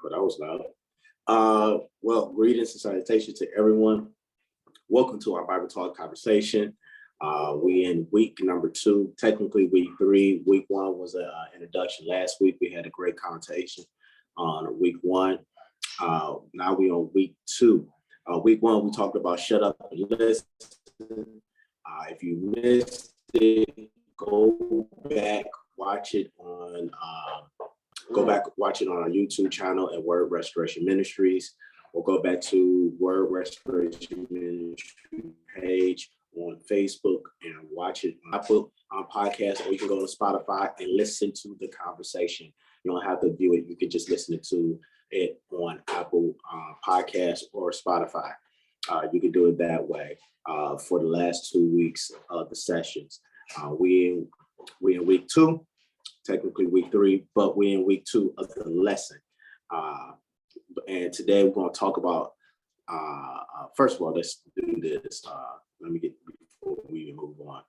But that was loud. Well, greetings and salutations to everyone. Welcome to our Bible Talk conversation. We in week number 2, technically week 3. Week 1 was an introduction. Last week we had a great conversation on week 1. Now we on week 2. Week 1 we talked about shut up and listen. If you missed it, go back watch it on our YouTube channel at Word Restoration Ministries, or go back to Word Restoration Ministry page on Facebook and watch it on Apple podcast, or you can go to Spotify and listen to the conversation. You don't have to view it; you can just listen to it on Apple podcast or Spotify. You can do it that way. For the last 2 weeks of the sessions, we in week 2. Technically week 3, but we're in week 2 of the lesson. And today we're going to talk about, first of all, let's do this. Let me get, before we move on.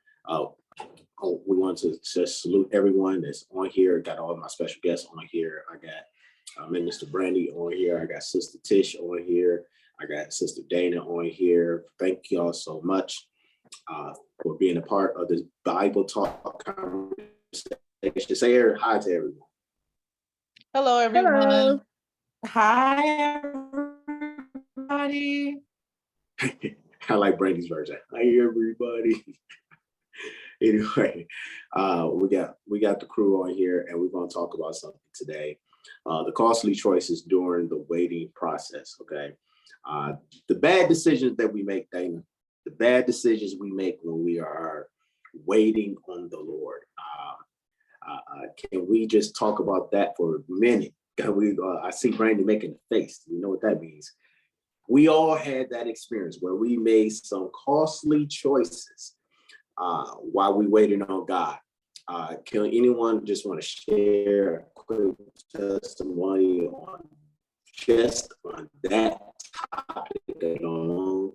We want to just salute everyone that's on here. Got all of my special guests on here. I got Minister Brandy on here. I got Sister Tish on here. I got Sister Dana on here. Thank you all so much for being a part of this Bible Talk conversation. Say hi to everyone. Hello, everyone. Hello. Hi, everybody. I like Brandy's version. Hi, everybody. Anyway, we got the crew on here, and we're going to talk about something today. The costly choices during the waiting process. Okay, the bad decisions that we make, Dana. The bad decisions we make when we are waiting on the Lord. Can we just talk about that for a minute? I see Brandy making a face. You know what that means? We all had that experience where we made some costly choices while we waited on God. Can anyone just want to share a quick testimony on just on that topic alone?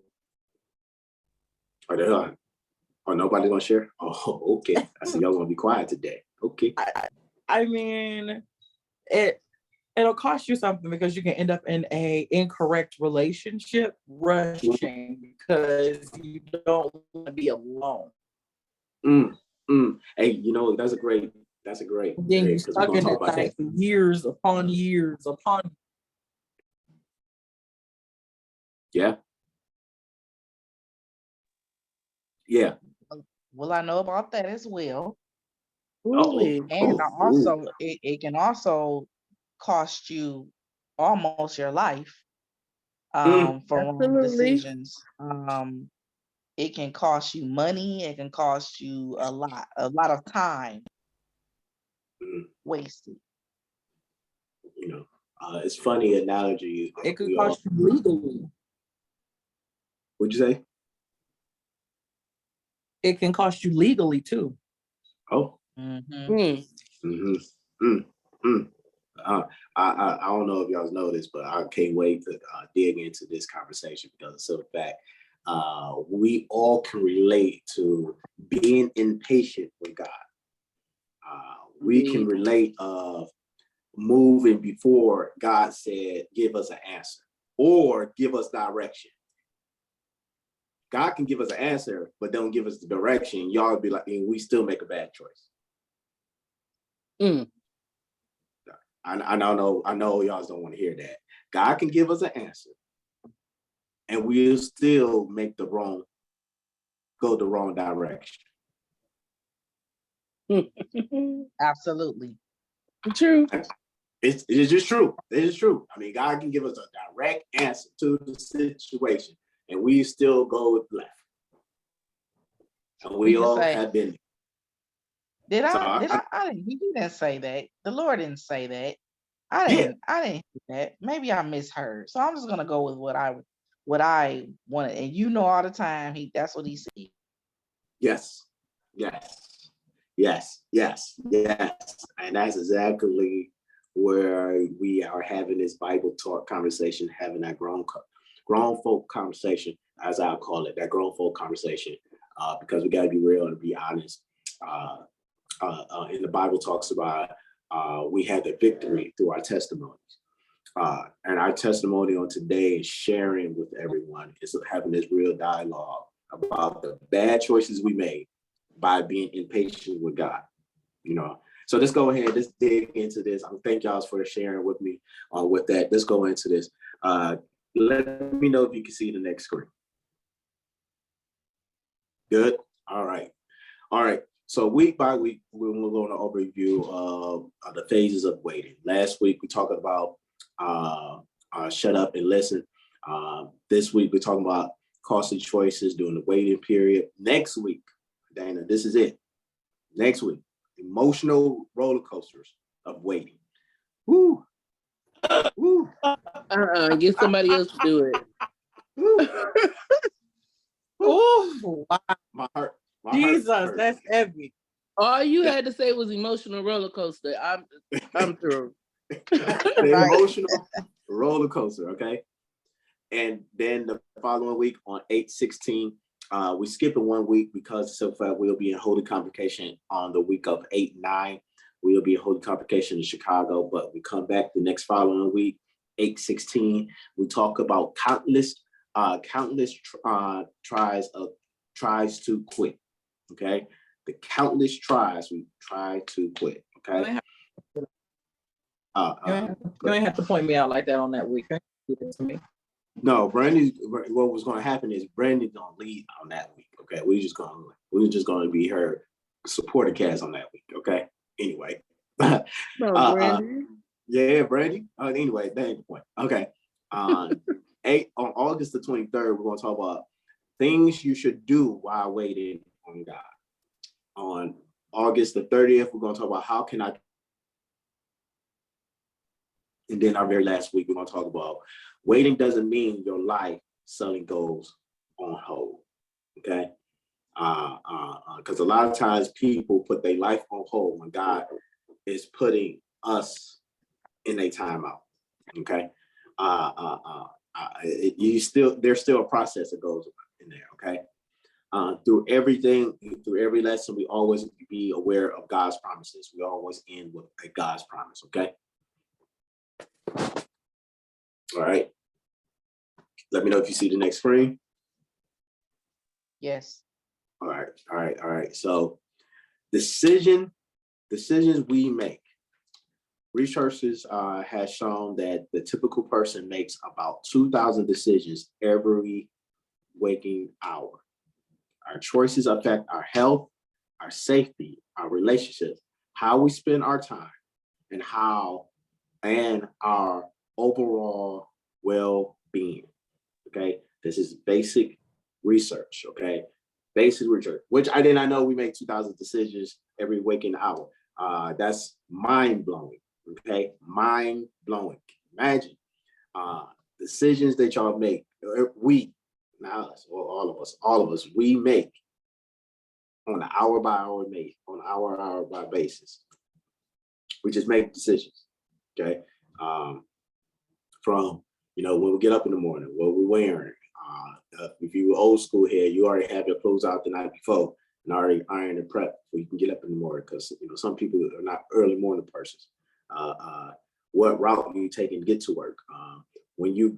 Oh, nobody's gonna share? Oh, okay. I see y'all gonna be quiet today. Okay. I mean, it'll cost you something because you can end up in a incorrect relationship rushing because you don't want to be alone. Hey, you know, that's a great. Then you're stuck in it like years upon years upon. Yeah. Well, I know about that as well. And also, it can also cost you almost your life for wrong decisions. It can cost you money. It can cost you a lot of time wasted. You know, it's funny analogy. It could cost you legally. What'd you say? It can cost you legally too. Oh. Mm-hmm. I don't know if y'all know this, but I can't wait to dig into this conversation because it's so fact. We all can relate to being impatient with God. We can relate of moving before God said, give us an answer or give us direction. God can give us an answer, but don't give us the direction. Y'all would be like, we still make a bad choice. I know y'all don't want to hear that. God can give us an answer, and we'll still go the wrong direction. Absolutely. True. It's just true. It is true. I mean, God can give us a direct answer to the situation, and we still go with left. And we all have been. Did I didn't. He didn't say that. The Lord didn't say that. I didn't hear that. Maybe I misheard. So I'm just gonna go with what I wanted. And you know, all the time that's what he said. Yes. And that's exactly where we are having this Bible talk conversation, having that grown folk conversation, as I call it, that grown folk conversation, because we got to be real and be honest. And the Bible talks about we had the victory through our testimonies. And our testimony on today is sharing with everyone, is having this real dialogue about the bad choices we made by being impatient with God. So let's go ahead, let's dig into this. I thank y'all for sharing with me with that. Let's go into this. Let me know if you can see the next screen. Good. All right. So week by week, we're going to go on an overview of the phases of waiting. Last week, we talked about shut up and listen. This week, we're talking about costly choices during the waiting period. Next week, Dana, this is it. Next week, emotional roller coasters of waiting. Woo. Woo. Get somebody else to do it. Oh, wow. My heart. Jesus, that's heavy. All you had to say was emotional roller coaster. I'm through. The emotional roller coaster, okay? And then the following week on 8/16, we skipping 1 week because so far we'll be in Holy Convocation on the week of 8/9. We'll be in Holy Convocation in Chicago, but we come back the next following week, 8/16. We talk about countless tries to quit. Okay, the countless tries we try to quit. Okay. You ain't have to point me out like that on that week. Do that to me. No, Brandy. What was going to happen is Brandy's gonna lead on that week. Okay, we're just gonna be her supporter cast on that week. Okay. Anyway. Brandy. Yeah, Brandy. Anyway, that ain't the point. Okay. On August the 23rd, we're gonna talk about things you should do while waiting on God. On August the 30th, we're gonna talk about how can I. And then our very last week, we're gonna talk about waiting doesn't mean your life suddenly goes on hold. Okay. Because a lot of times people put their life on hold when God is putting us in a timeout. Okay. There's still a process that goes in there. Okay. Through every lesson, we always be aware of God's promises. We always end with a God's promise. Okay. All right. Let me know if you see the next screen. Yes. All right. So decisions we make. Researchers has shown that the typical person makes about 2,000 decisions every waking hour. Our choices affect our health, our safety, our relationships, how we spend our time, and our overall well-being. Okay, this is basic research. Okay, basic research, which I did not know we make 2,000 decisions every waking hour. That's mind-blowing. Okay, mind-blowing. Imagine decisions that y'all make. All of us, we make on an hour by basis. We just make decisions. Okay, from when we get up in the morning, what we're wearing. If you were old school here, you already have your clothes out the night before and already iron and prep so you can get up in the morning, because some people are not early morning persons. What route are you taking to get to work? When you're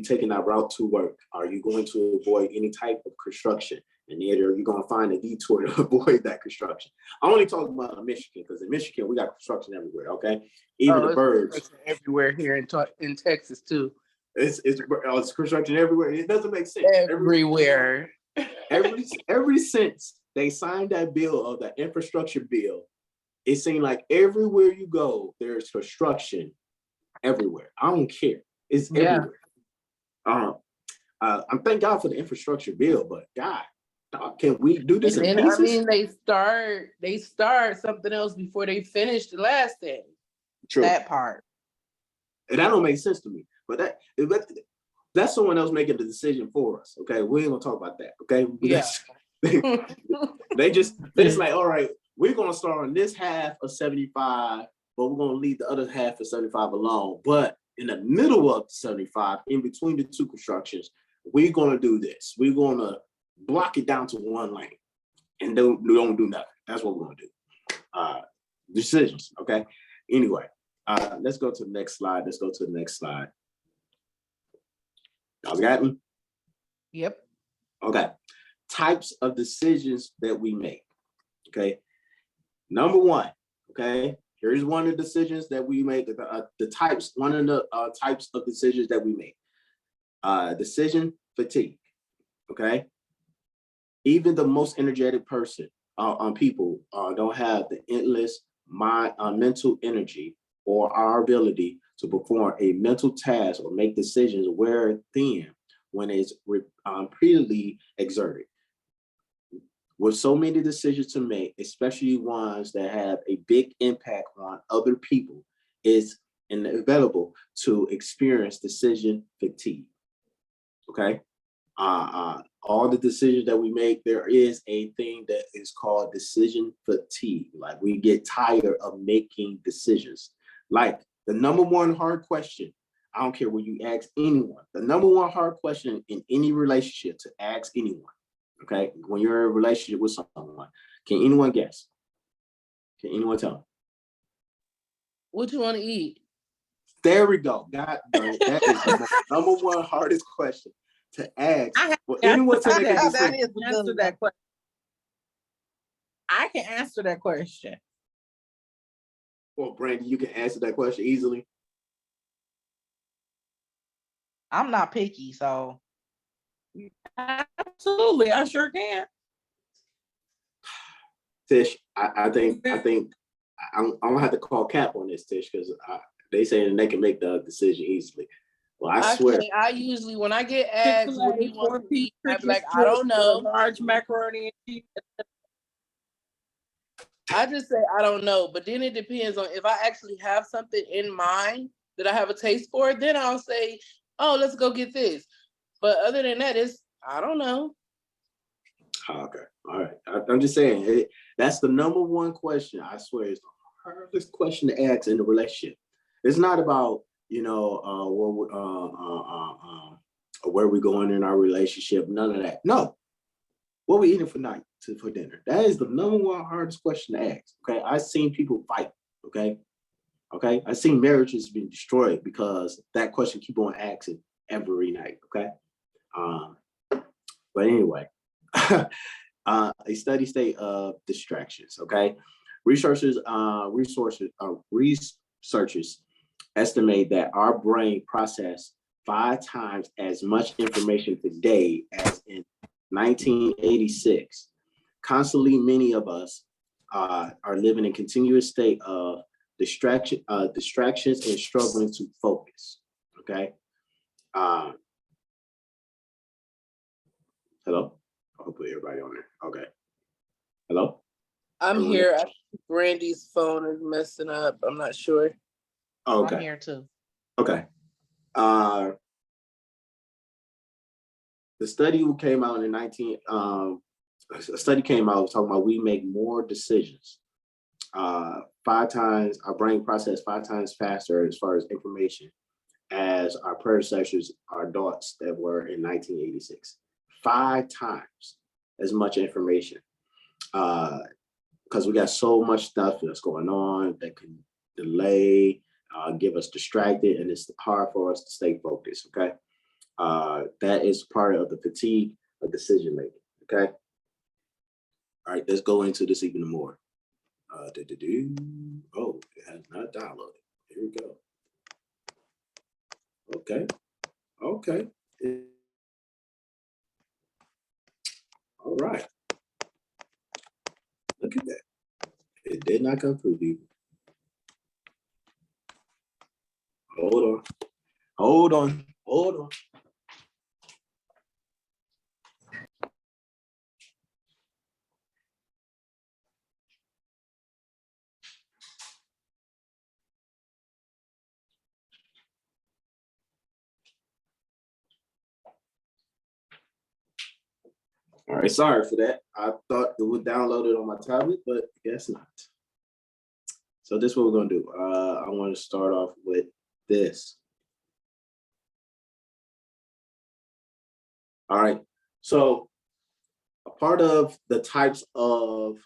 taking that route to work, are you going to avoid any type of construction? And either you're going to find a detour to avoid that construction. I'm only talking about Michigan, because in Michigan we got construction everywhere. Okay, even the birds everywhere here in Texas too. It's construction everywhere. It doesn't make sense. Everywhere. Ever since they signed that bill, of that infrastructure bill, it seemed like everywhere you go, there's construction everywhere. I don't care. It's everywhere. I'm thank God for the infrastructure bill, but God, can we do this in pieces? I mean, they start something else before they finish the last thing. True. That part. And that don't make sense to me. But that's someone else making the decision for us. Okay, we ain't gonna talk about that. Okay. Yeah. It's like, all right, we're gonna start on this half of 75, but we're gonna leave the other half of 75 alone. But in the middle of 75, in between the two constructions, we're gonna do this. We're gonna block it down to one lane and don't do nothing. That's what we're gonna do. Decisions. Okay. Anyway, Let's go to the next slide. Y'all got me? Yep. Okay. Types of decisions that we make. Okay. Number one. Okay. Here's one of the decisions that we make. One of the types of decisions that we make. Decision fatigue. Okay. Even the most energetic people don't have the endless mental energy or our ability to perform a mental task or make decisions wear thin when it's repeatedly exerted. With so many decisions to make, especially ones that have a big impact on other people, it's inevitable to experience decision fatigue. Okay. All the decisions that we make, there is a thing that is called decision fatigue. Like we get tired of making decisions. Like the number one hard question, I don't care what you ask anyone, the number one hard question in any relationship to ask anyone, okay? When you're in a relationship with someone, can anyone guess? Can anyone tell me? What you want to eat? There we go. God, that is the number one hardest question to ask for anyone to make a decision. Answer that question. I can answer that question. Well, Brandon, you can answer that question easily. I'm not picky, so. Absolutely, I sure can. Tish, I think I'm gonna have to call cap on this, Tish, because they saying they can make the decision easily. Well, I swear. I usually, when I get asked, what do you want to eat? I'm like, I don't know. Large macaroni and cheese. I just say I don't know, but then it depends on if I actually have something in mind that I have a taste for, then I'll say, oh, let's go get this. But other than that, I don't know. Okay, all right. I'm just saying that's the number one question. I swear, it's the hardest question to ask in a relationship. It's not about where we're going in our relationship. None of that. No. What we eating for dinner? That is the number one hardest question to ask. Okay, I've seen people fight. Okay, I've seen marriages being destroyed because that question keep on asking every night. Okay, but anyway, a steady state of distractions. Okay, researchers estimate that our brain process 5 times as much information today as in 1986. Constantly, many of us are living in a continuous state of distractions and struggling to focus. Okay. Hello. Hopefully, everybody on there. Okay. Hello. I'm here. I think Brandy's phone is messing up. I'm not sure. Okay. I'm here too. Okay. The study came out in a study came out talking about we make more decisions 5 times, our brain process 5 times faster as far as information as our predecessors, our adults that were in 1986. 5 times as much information because we got so much stuff that's going on that can delay, give us distracted, and it's hard for us to stay focused. Okay. That is part of the fatigue of decision making. Okay. All right, let's go into this even more. Oh, it has not downloaded. Here we go. Okay. All right. Look at that. It did not come through, people. Hold on. All right, sorry for that. I thought it would download it on my tablet, but I guess not. So this is what we're gonna do. I want to start off with this. All right, so a part of the types of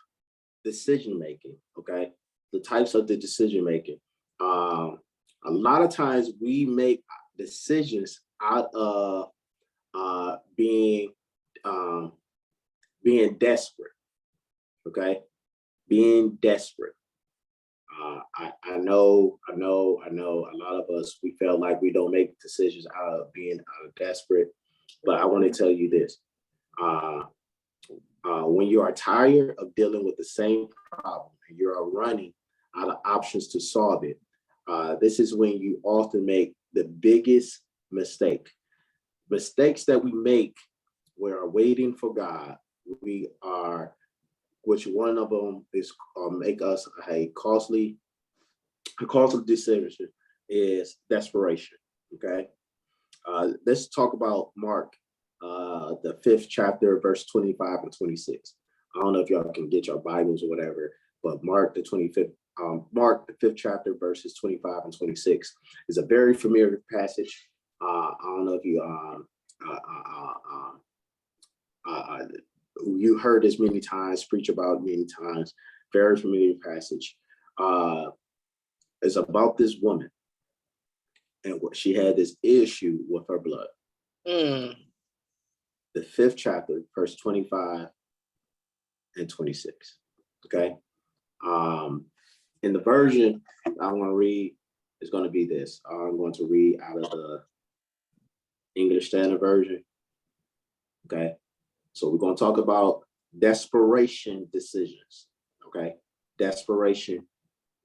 decision making, okay, the types of the decision making A lot of times we make decisions out of being desperate. Okay, being desperate. I know. A lot of us, we felt like we don't make decisions out of being desperate. But I want to tell you this: when you are tired of dealing with the same problem and you are running out of options to solve it, this is when you often make the biggest mistake. Mistakes that we make, we are waiting for God. Which one of them is make us a costly decision is desperation. Okay, let's talk about Mark, the 5th chapter, verse 25 and 26. I don't know if y'all can get your Bibles or whatever, but Mark the 5th chapter, verses 25 and 26 is a very familiar passage. I don't know if you heard this many times, preach about many times. Very familiar passage. It's about this woman and what she had this issue with her blood. The 5th chapter, verse 25 and 26. Okay. In the version I'm going to read is going to be this. I'm going to read out of the English Standard Version. Okay. So we're going to talk about desperation decisions. Okay. Desperation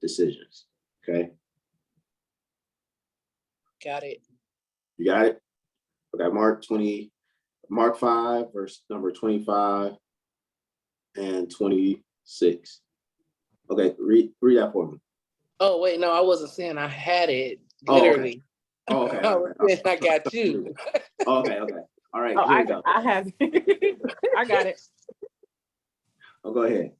decisions. Okay. Got it. You got it? Okay. Mark 5, verse number 25 and 26. Okay. Read that for me. Oh, wait. No, I wasn't saying I had it. Literally. Oh, okay. Oh, okay. I was saying I got you. Okay. All right. Here we go. I have it. I got it. Oh, go ahead.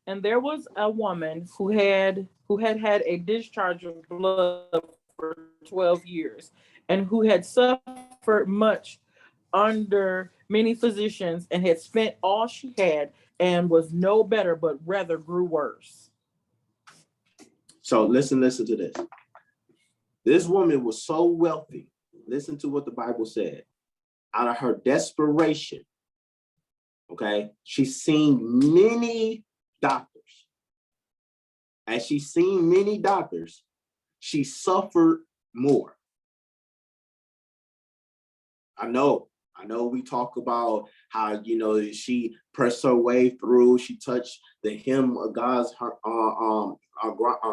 And there was a woman who had a discharge of blood for 12 years and who had suffered much under many physicians and had spent all she had and was no better, but rather grew worse. So listen to this. This woman was so wealthy. Listen to what the Bible said. Out of her desperation, okay, she's seen many doctors. As she's seen many doctors, she suffered more. I know we talk about how, she pressed her way through. She touched the hem of God's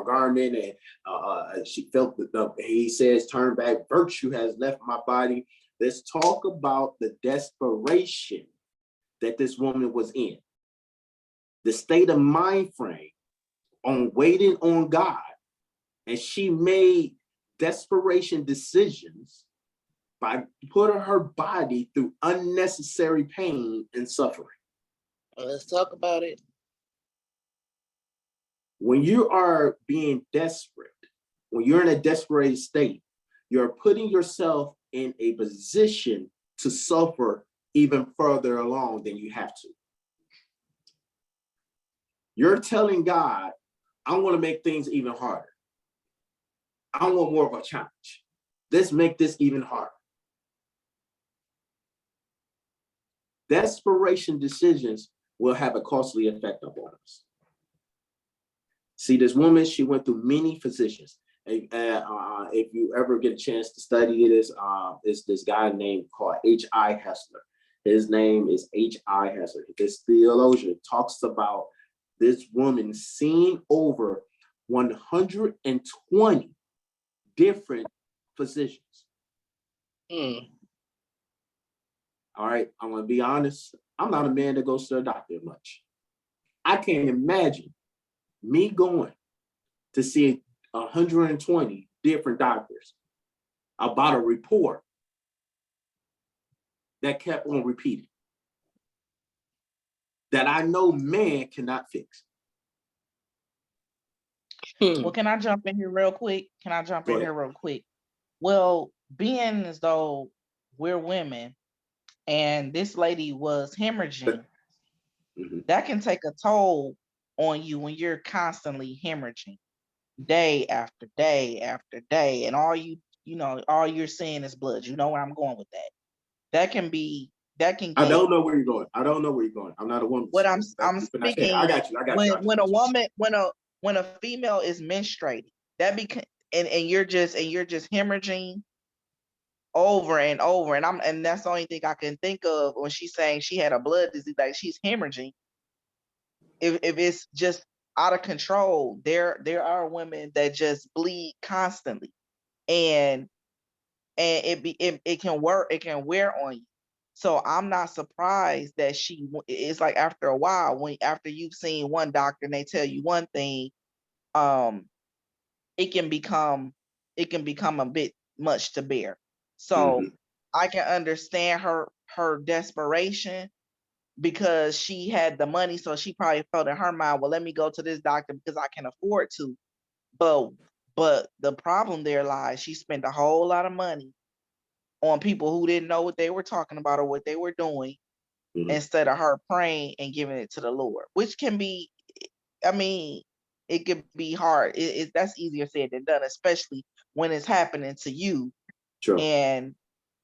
garment, and she felt he says, turn back, virtue has left my body. Let's talk about the desperation that this woman was in. The state of mind frame on waiting on God. And she made desperation decisions by putting her body through unnecessary pain and suffering. Let's talk about it. When you are being desperate, when you're in a desperate state, you're putting yourself in a position to suffer even further along than you have to. You're telling God, I want to make things even harder. I want more of a challenge. Let's make this even harder. Desperation decisions will have a costly effect upon us. See, this woman, she went through many physicians. If you ever get a chance to study this, it's this guy named called H.I. Hessler. His name is H.I. Hessler. This theologian talks about this woman seeing over 120 different physicians. All right, I'm going to be honest. I'm not a man that goes to the doctor much. I can't imagine me going to see 120 different doctors about a report that kept on repeating that I know man cannot fix. Well, can I jump in here real quick? Well, being as though we're women and this lady was hemorrhaging, that can take a toll on you when you're constantly hemorrhaging. day after day after day, and all all you're seeing is blood. You know where I'm going with that. That can I get. don't know where you're going. I don't know where you're going. I'm not a woman. What So I'm speaking. I got you. I got you. When a woman, when a female is menstruating, that and you're just hemorrhaging over and over, and that's the only thing I can think of when she's saying she had a blood disease, like she's hemorrhaging. If it's just out of control, there are women that just bleed constantly, and it can wear on you. So I'm not surprised that it's like after a while, after you've seen one doctor and they tell you one thing, it can become a bit much to bear. So I can understand her desperation, because she had the money, so she probably felt in her mind, well, let me go to this doctor because I can afford to. But the problem there lies, she spent a whole lot of money on people who didn't know what they were talking about or what they were doing, instead of her praying and giving it to the Lord, which can be, I mean, it could be hard. That's easier said than done, especially when it's happening to you. True. And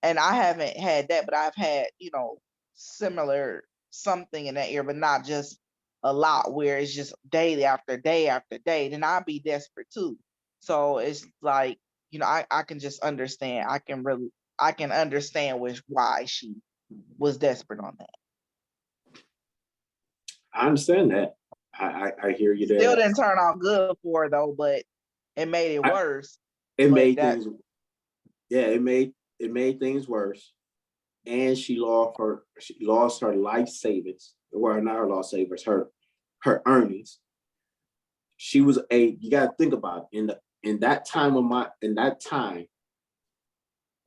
I haven't had that, but I've had, similar something in that area, but not just a lot, where it's just day after day after day. Then I'd be desperate too. So it's like, I can just understand. I can understand why she was desperate on that. I understand that. I hear you there. Still didn't turn out good for her though, but it made it worse. It made things worse. And she lost her life savings. Well, not her life savings, her earnings. She was you gotta think about it, in that time,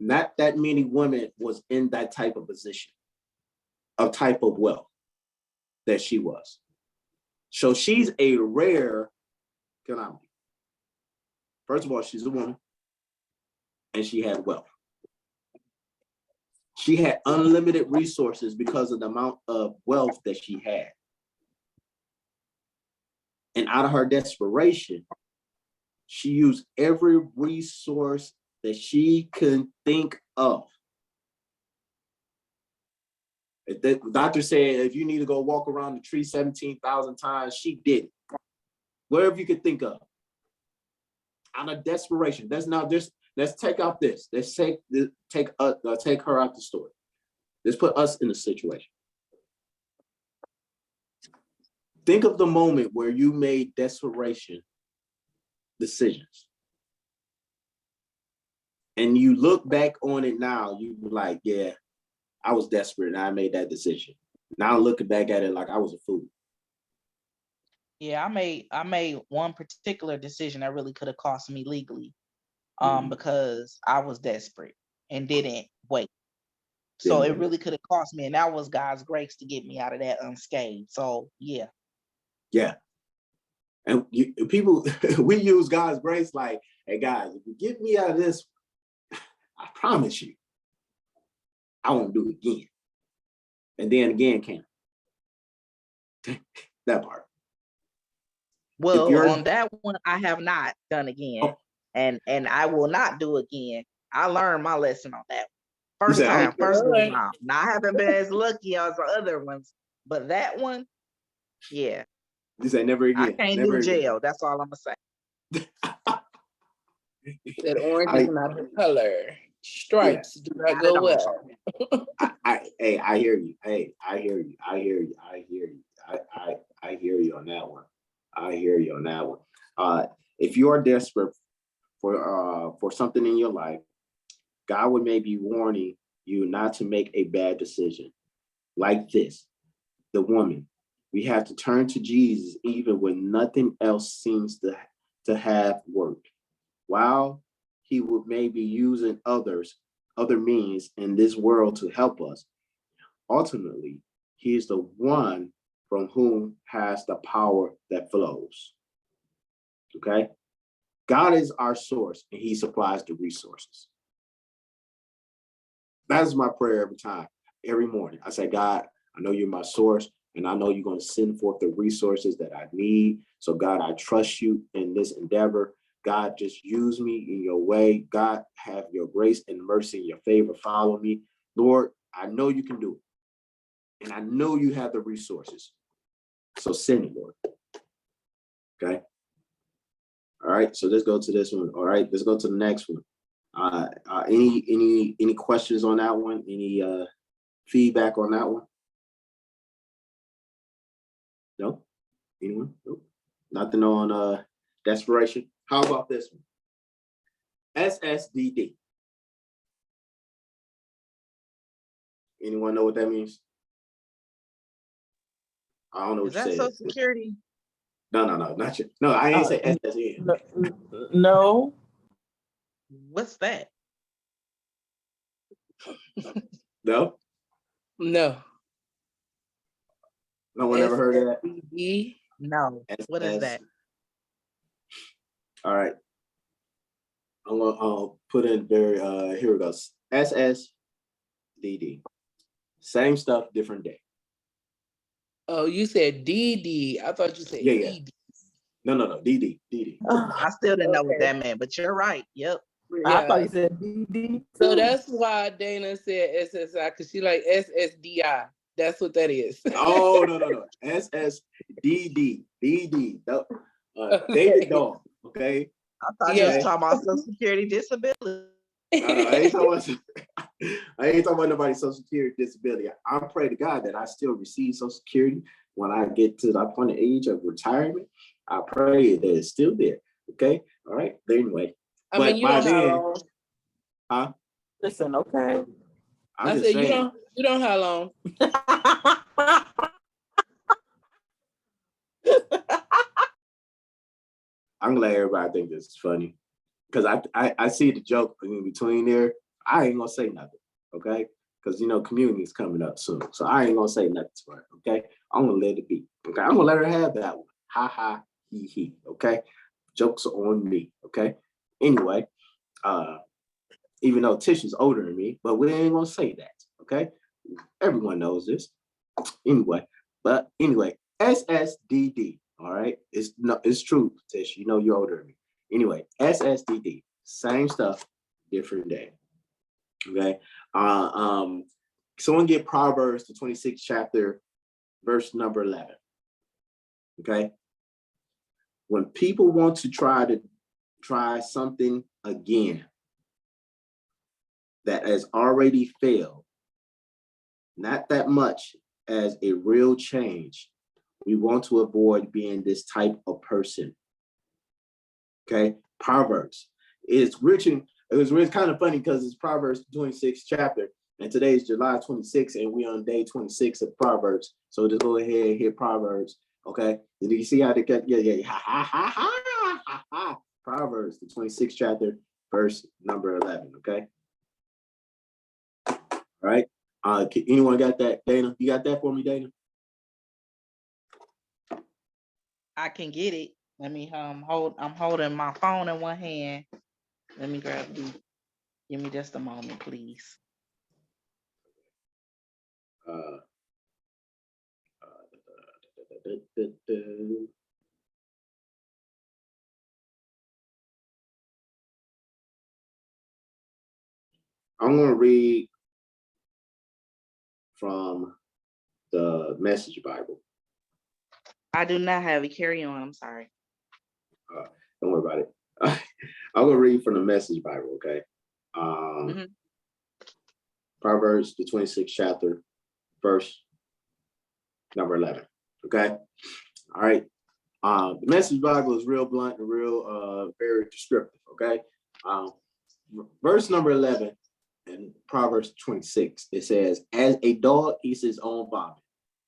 not that many women was in that type of position, of type of wealth that she was. So she's a rare calamity. First of all, she's a woman, and she had wealth. She had unlimited resources because of the amount of wealth that she had. And out of her desperation, she used every resource that she could think of. If the doctor said, if you need to go walk around the tree 17,000 times, she did it. Whatever you could think of. Out of desperation. Let's take out this. Let's take her out the story. Let's put us in a situation. Think of the moment where you made desperation decisions. And you look back on it now, you were like, yeah, I was desperate and I made that decision. Now looking back at it like I was a fool. Yeah, I made one particular decision that really could have cost me legally, because I was desperate and didn't wait. So it really could have cost me, and that was God's grace to get me out of that unscathed. So yeah. Yeah. And people, we use God's grace like, hey guys, if you get me out of this, I promise you, I won't do it again. And then again came that part. Well, on that one, I have not done again, and I will not do again. I learned my lesson on that one. First one. Now, I haven't been as lucky as the other ones, but that one, yeah. You say never again. I can't do jail. That's all I'm gonna say. That orange is not the color. Stripes do not go well. I hear you. Hey, I hear you. I hear you on that one. I hear you on that one. If you are desperate for something in your life, God would maybe warning you not to make a bad decision. Like this, the woman, we have to turn to Jesus even when nothing else seems to have worked. While he would maybe using other means in this world to help us, ultimately, he is the one from whom has the power that flows. Okay? God is our source and he supplies the resources. That is my prayer every time, every morning. I say, God, I know you're my source. And I know you're going to send forth the resources that I need. So God, I trust you in this endeavor. God, just use me in your way. God, have your grace and mercy and your favor follow me. Lord, I know you can do it. And I know you have the resources. So send it, Lord. Okay. All right. So let's go to this one. All right. Let's go to the next one. Any questions on that one? Any feedback on that one? No? Anyone? Nope. Nothing on desperation. How about this one? SSDD. Anyone know what that means? I don't know what Is that Social Security? No, not you. No, I ain't say SSN. No. What's that? No? No. No one ever heard of that? No. What is that? All right. I'm gonna put in very here it goes. SSDD. Same stuff, different day. Oh, you said DD. I thought you said DD. No, DD. I still didn't know what that meant, but you're right. Yep. Yeah. I thought you said DD. So that's why Dana said SSI, because she like SSDI. That's what that is. Oh, no. SSDD. DD. David Dog. Okay. I thought you was talking about Social Security disability. I ain't talking about nobody's Social Security disability. I pray to God that I still receive Social Security when I get to the point of age of retirement. I pray that it's still there. Okay. All right. But anyway. I mean, you don't how long? Huh? Listen, okay. I said saying, you don't how long? I'm glad everybody think this is funny. Because I see the joke in between there. I ain't gonna say nothing. Okay. Because community is coming up soon. So I ain't gonna say nothing to her. Okay. I'm gonna let it be. Okay. I'm gonna let her have that one. Ha ha he he. Okay. Jokes are on me. Okay. Anyway, even though Tish is older than me, but we ain't gonna say that. Okay. Everyone knows this. Anyway, SSDD. All right. It's true, Tish. You're older than me. Anyway, SSDD. Same stuff, different day. Okay. Someone get Proverbs, the 26th chapter, verse number 11. Okay. When people want to try something again that has already failed, not that much as a real change, we want to avoid being this type of person. Okay. Proverbs. It was really kind of funny because it's Proverbs 26th chapter, and today is July 26th, and we're on day 26 of Proverbs. So just go ahead and hit Proverbs. Okay. Did you see how they get? Yeah. Ha. Proverbs, the 26th chapter, verse number 11. Okay. All right. Anyone got that? Dana, you got that for me, Dana? I can get it. Let me I'm holding my phone in one hand. Let me grab the. Give me just a moment, please. I'm going to read from the Message Bible. I do not have it. Carry on. I'm sorry. Don't worry about it. I'm going to read from the Message Bible, okay? Proverbs, the 26th chapter, verse number 11, okay? All right. The Message Bible is real blunt and real, very descriptive, okay? Verse number 11 in Proverbs 26, it says, as a dog eats his own vomit,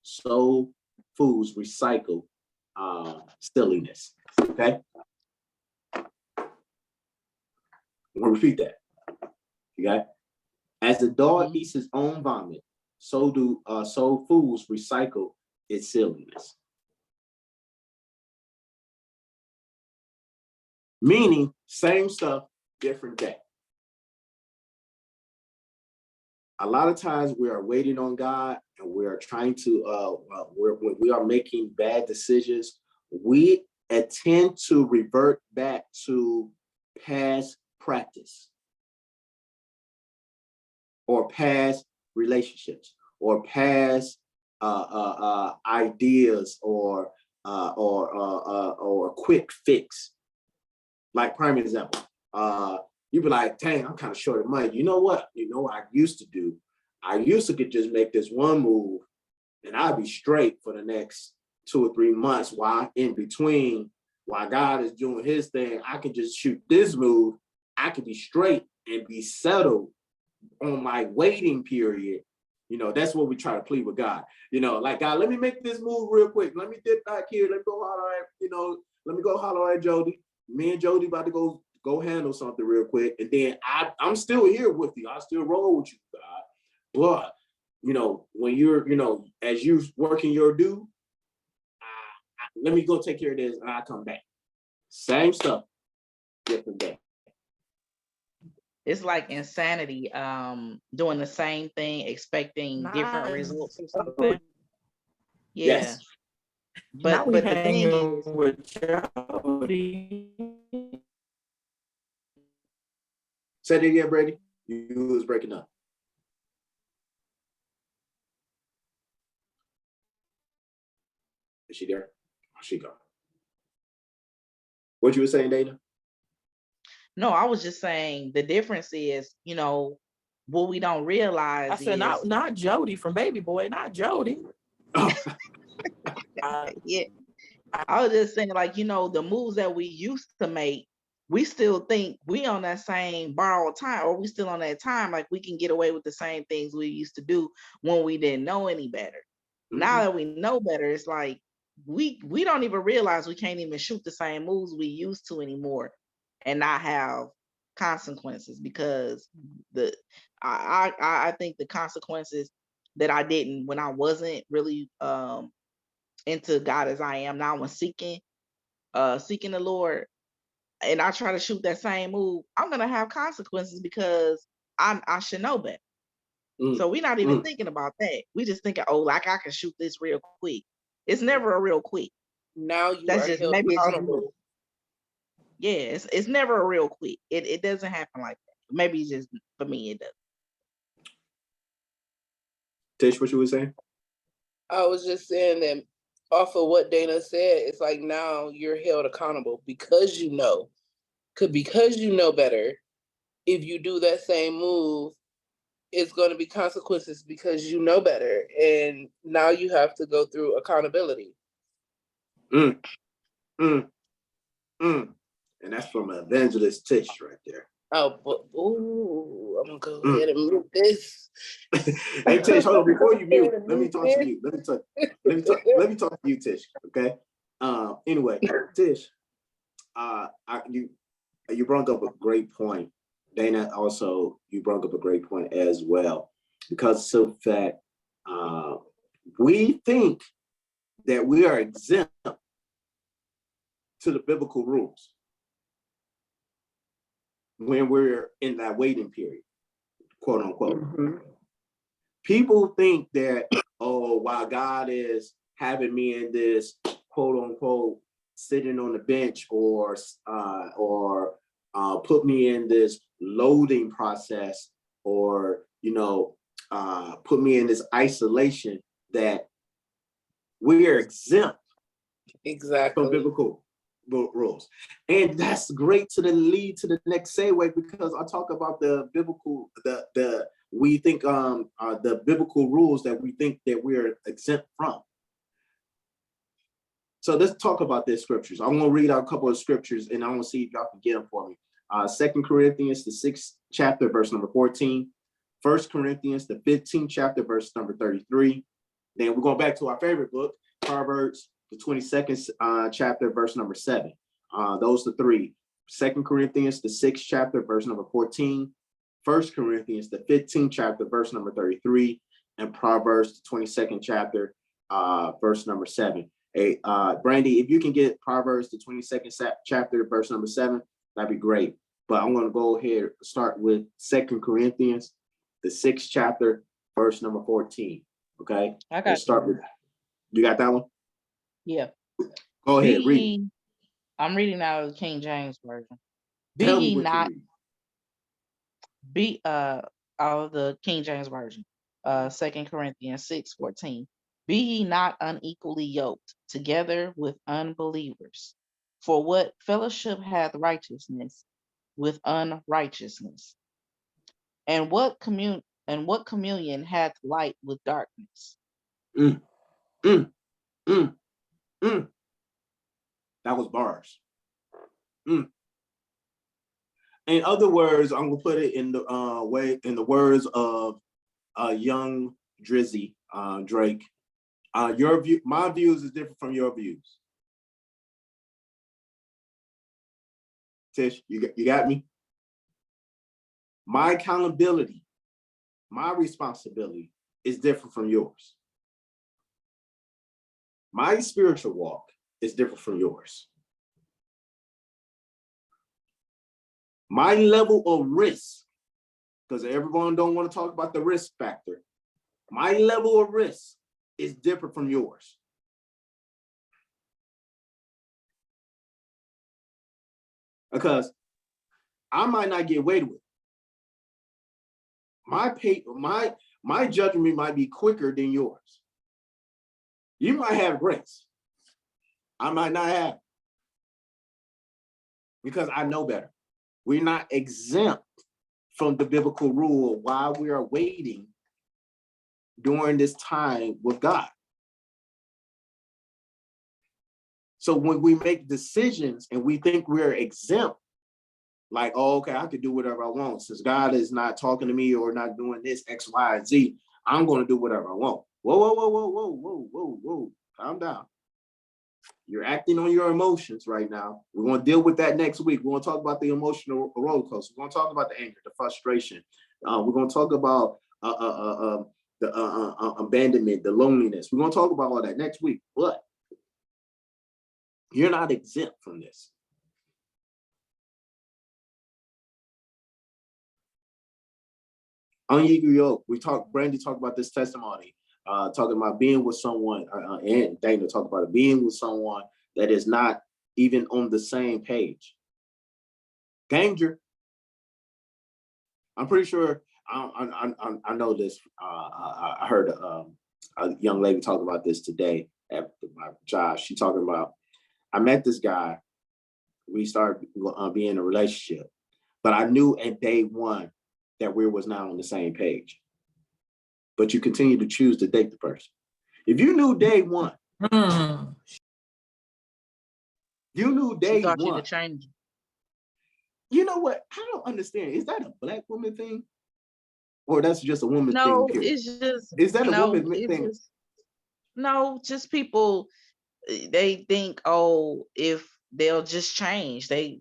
so fools recycle silliness, okay? I'm going to repeat that, okay? As the dog eats his own vomit, so fools recycle its silliness. Meaning, same stuff, different day. a lot of times we are waiting on God and we are trying to, when we are making bad decisions, we tend to revert back to past practice or past relationships or past ideas or quick fix. Like prime example, you'd be like, dang, I'm kind of short of money. You know what I used to do? I used to could just make this one move and I'd be straight for the next 2 or 3 months while in between, while God is doing his thing, I can just shoot this move. I could be straight and be settled on my waiting period. You know, that's what we try to plead with God. You know, like, God, let me make this move real quick. Let me dip back here. Let me go holler at, let me go holler at Jody. Me and Jody about to go handle something real quick. And then I'm still here with you. I still roll with you, God. But, when you're, as you working your due, let me go take care of this and I'll come back. Same stuff, different day. It's like insanity, doing the same thing, expecting different results or something. Yeah. Yes. But the thing is, with Jody. Say it again, Brady. You was breaking up. Is she there? Oh, she gone. What you were saying, Dana? No, I was just saying the difference is, what we don't realize. I said not Jody from Baby Boy, not Jody. Yeah. I was just saying, like, the moves that we used to make, we still think we on that same borrowed time, or we still on that time, like we can get away with the same things we used to do when we didn't know any better. Mm-hmm. Now that we know better, it's like we don't even realize we can't even shoot the same moves we used to anymore and not have consequences, because I think the consequences that I didn't when I wasn't really into God as I am now, when seeking the Lord, and I try to shoot that same move, I'm gonna have consequences because I should know better. So we're not even thinking about that. We just thinking, oh, like I can shoot this real quick. It's never a real quick. Now that's are just held maybe accountable. It's never a real quick. It doesn't happen like that. Maybe it's just for me it does. Tish, what you were saying? I was just saying that off of what Dana said, it's like now you're held accountable because you know better. If you do that same move, it's going to be consequences because you know better, and now you have to go through accountability. And that's from Evangelist Tish right there. I'm gonna go ahead and move this. Hey Tish, hold on, before you mute, let me talk to you. Let me talk to you, Tish. Okay. Anyway, Tish, you brought up a great point. Dana, also, you brought up a great point as well, because of the fact we think that we are exempt to the biblical rules when we're in that waiting period, quote unquote. Mm-hmm. People think that, while God is having me in this quote unquote sitting on the bench or put me in this loading process, or put me in this isolation, that we are exempt from biblical rules. And that's great to lead to the next segue, because I talk about the biblical, we think the biblical rules that we think that we're exempt from. So let's talk about these scriptures. I'm going to read out a couple of scriptures and I want to see if y'all can get them for me. 2 Corinthians, the 6th chapter, verse number 14. 1 Corinthians, the 15th chapter, verse number 33. Then we're going back to our favorite book, Proverbs, the 22nd chapter, verse number 7. Those are three. 2 Corinthians, the 6th chapter, verse number 14. 1 Corinthians, the 15th chapter, verse number 33. And Proverbs, the 22nd chapter, verse number 7. Hey, Brandy, if you can get Proverbs, the 22nd chapter, verse number 7, that'd be great. But I'm going to go ahead and start with 2 Corinthians, the 6th chapter, verse number 14. Okay. I got Let's start with, you got that one? Yeah. Go ahead, read. I'm reading out of the King James Version. Be Tell me ye what not, you read. be out of the King James Version. 2 Corinthians 6:14. Be ye not unequally yoked together with unbelievers. For what fellowship hath righteousness with unrighteousness? And what communion hath light with darkness? Mm, mm, mm, mm. That was bars. Mm. In other words, I'm gonna put it in the words of young Drizzy Drake. Your view, my views is different from your views. Tish, you got me? My accountability, my responsibility is different from yours. My spiritual walk is different from yours. My level of risk, because everyone don't want to talk about the risk factor. My level of risk is different from yours. Because I might not get away with it. My judgment might be quicker than yours. You might have grace. I might not have. Because I know better. We're not exempt from the biblical rule while we are waiting during this time with God. So when we make decisions and we think we're exempt, like, oh, okay, I can do whatever I want. Since God is not talking to me or not doing this X, Y, and Z, I'm going to do whatever I want. Whoa, whoa, whoa, whoa, whoa, whoa, whoa, whoa. Calm down. You're acting on your emotions right now. We're going to deal with that next week. We're going to talk about the emotional roller coaster. We're going to talk about the anger, the frustration. We're going to talk about the abandonment, the loneliness. We're going to talk about all that next week. But you're not exempt from this. Unequal yoke. Brandy talked about this testimony, talking about being with someone, and Dana talked about it, being with someone that is not even on the same page. Danger. I'm pretty sure, I know this. I heard a young lady talk about this today at my job. She talking about, I met this guy. We started being in a relationship, but I knew at day one that we was not on the same page. But you continue to choose to date the person. If you knew day one, you knew day one. You could change. You know what? I don't understand. Is that a Black woman thing? Or that's just a woman thing? No, it's just, is that a woman thing? No, just people, they think, oh, if they'll just change. If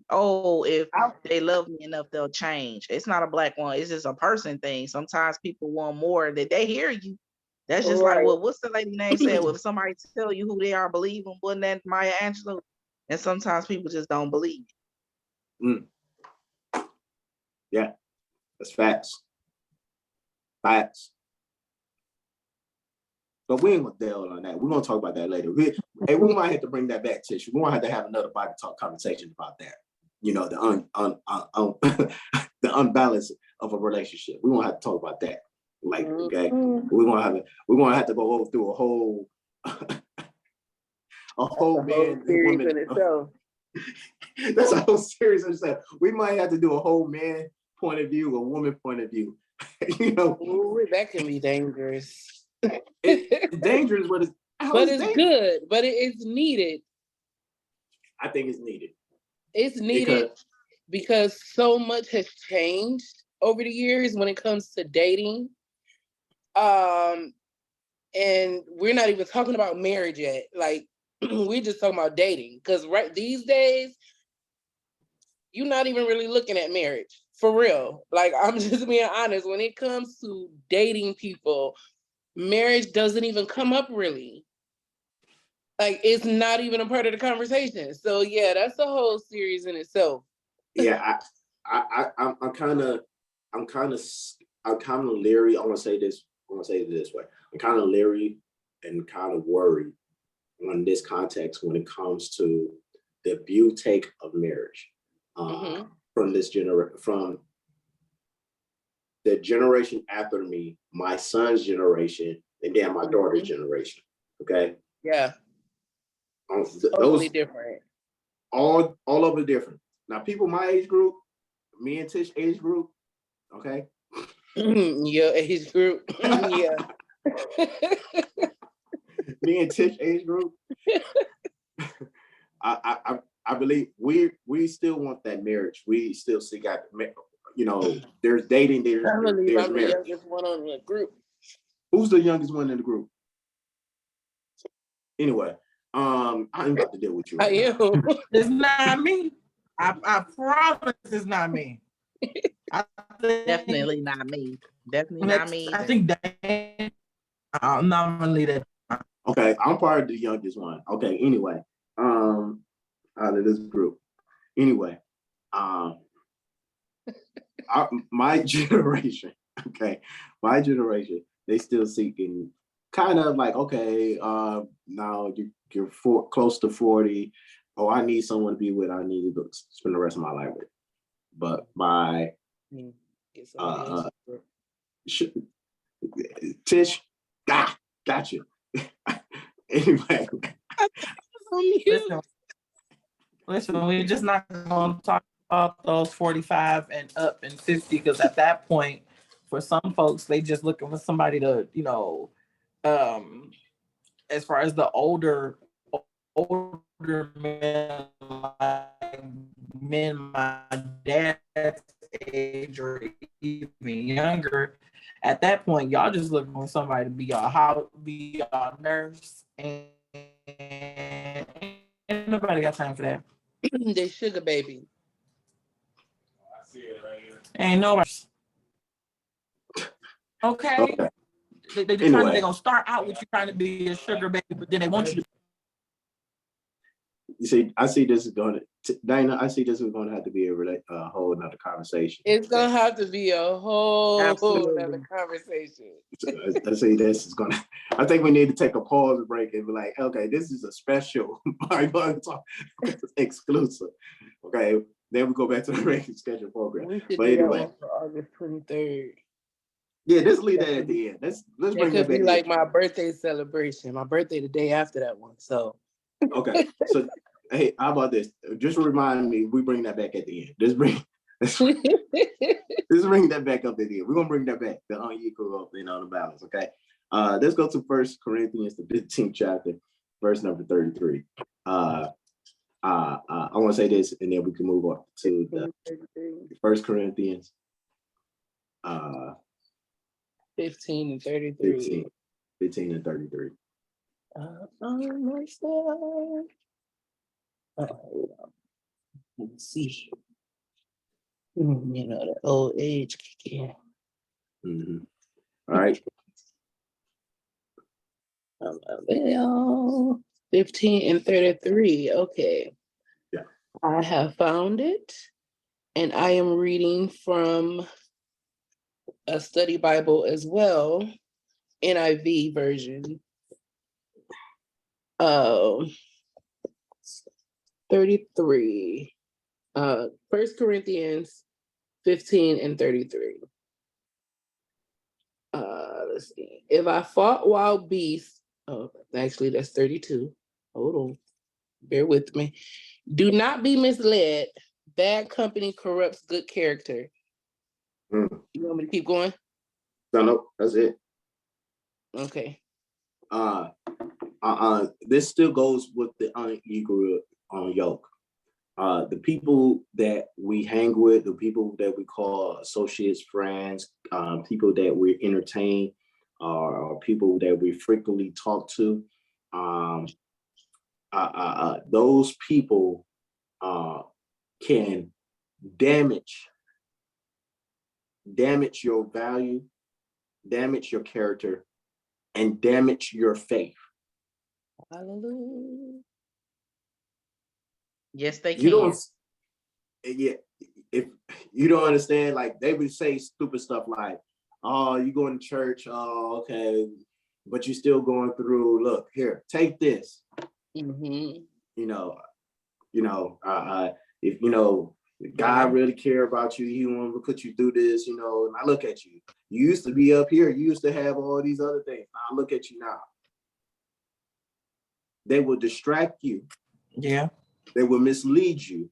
they love me enough, they'll change. It's not a Black one. It's just a person thing. Sometimes people want more that they hear you. That's just right. Like, well, what's the lady name said? Well, if somebody tell you who they are, believe them. Wasn't that Maya Angelou? And sometimes people just don't believe. Yeah, that's facts. Facts. But we ain't gonna delve on that. We're gonna talk about that later. We might have to bring that back, Tish. We're gonna have to have another Bible talk conversation about that. You know, the unbalance of a relationship. We're gonna have to talk about that. Like, okay, we're gonna have to go through a whole man and woman in itself. That's a whole series of stuff. We might have to do a whole man point of view, a woman point of view. You know, that can be dangerous. It's dangerous, but it's good. But it's needed. I think it's needed. It's needed because so much has changed over the years when it comes to dating. And we're not even talking about marriage yet. Like, we're just talking about dating. Because right these days, you're not even really looking at marriage. For real. Like, I'm just being honest. When it comes to dating people, marriage doesn't even come up really. Like, it's not even a part of the conversation. So yeah, that's a whole series in itself. Yeah, I'm kind of I'm kind of leery. I want to say this. I want to say it this way. I'm kind of leery and kind of worried on this context when it comes to the view take of marriage from this from the generation after me, my son's generation, and then my daughter's generation. Okay. Yeah. Totally those different. All of it different. Now, people my age group, me and Tish age group, okay. Your age group, yeah. Me and Tish age group. I believe we still want that marriage. We still seek out, you know, there's dating, there's marriage. The youngest one on the group. Who's the youngest one in the group? Anyway, I'm about to deal with you. Right now. It's not me. I promise it's not me. Definitely not me. Definitely not me. I think I'm not gonna leave that. Okay, I'm part of the youngest one. Okay, anyway, out of this group. Anyway, my generation, okay, they still seeking kind of like, okay, now you're close to 40. Oh, I need someone to be with. I need to spend the rest of my life with. But my Tish, got you. Anyway. Listen, we're just not going to talk about those 45 and up and 50, because at that point, for some folks, they just looking for somebody to, you know, as far as the older men, like men my dad's age or even younger, at that point, y'all just looking for somebody to be y'all nurse, and nobody got time for that. They sugar baby. I see it right here. Ain't nobody. Okay. They're gonna start out with you trying to be a sugar baby, but then they want you to. You see, I see this is going to, Dana, I see this is going to have to be a whole nother conversation. It's going to have to be a whole nother conversation. I see this is going to, I think we need to take a pause break and be like, okay, this is a special exclusive. Okay, then we go back to the regular schedule program. We should do that one for August 23rd. Yeah, let's leave that at the end. Let's bring that back. It could be like my birthday celebration. My birthday the day after that one. So okay. So hey, how about this? Just remind me, we bring that back at the end. Let's bring that back up at the end. We're gonna bring that back, the unequal and on the balance. Okay. Let's go to 1 Corinthians, the 15th chapter, verse number 33. I want to say this, and then we can move on to the 1 Corinthians 15 and 33. 15 and 33. Let's see. You know, the old age kicking. Mm-hmm. All right. 15 and 33. Okay. Yeah. I have found it, and I am reading from a study Bible as well, NIV version. 33. 1 Corinthians 15 and 33. Let's see. If I fought wild beasts, actually that's 32. Hold on. Bear with me. Do not be misled. Bad company corrupts good character. You want me to keep going? No, that's it. Okay. This still goes with the unequal yoke. The people that we hang with, the people that we call associates, friends, people that we entertain, or people that we frequently talk to, those people can damage your value, damage your character, and damage your faith. Hallelujah. Yes, they can. If you don't understand, like they would say stupid stuff like, oh, you going to church, oh, okay, but you're still going through, look, here, take this. Mm-hmm. If God really care about you, he want to put you through this, and I look at you. You used to be up here, you used to have all these other things. Now look at you now. They will distract you. Yeah. They will mislead you.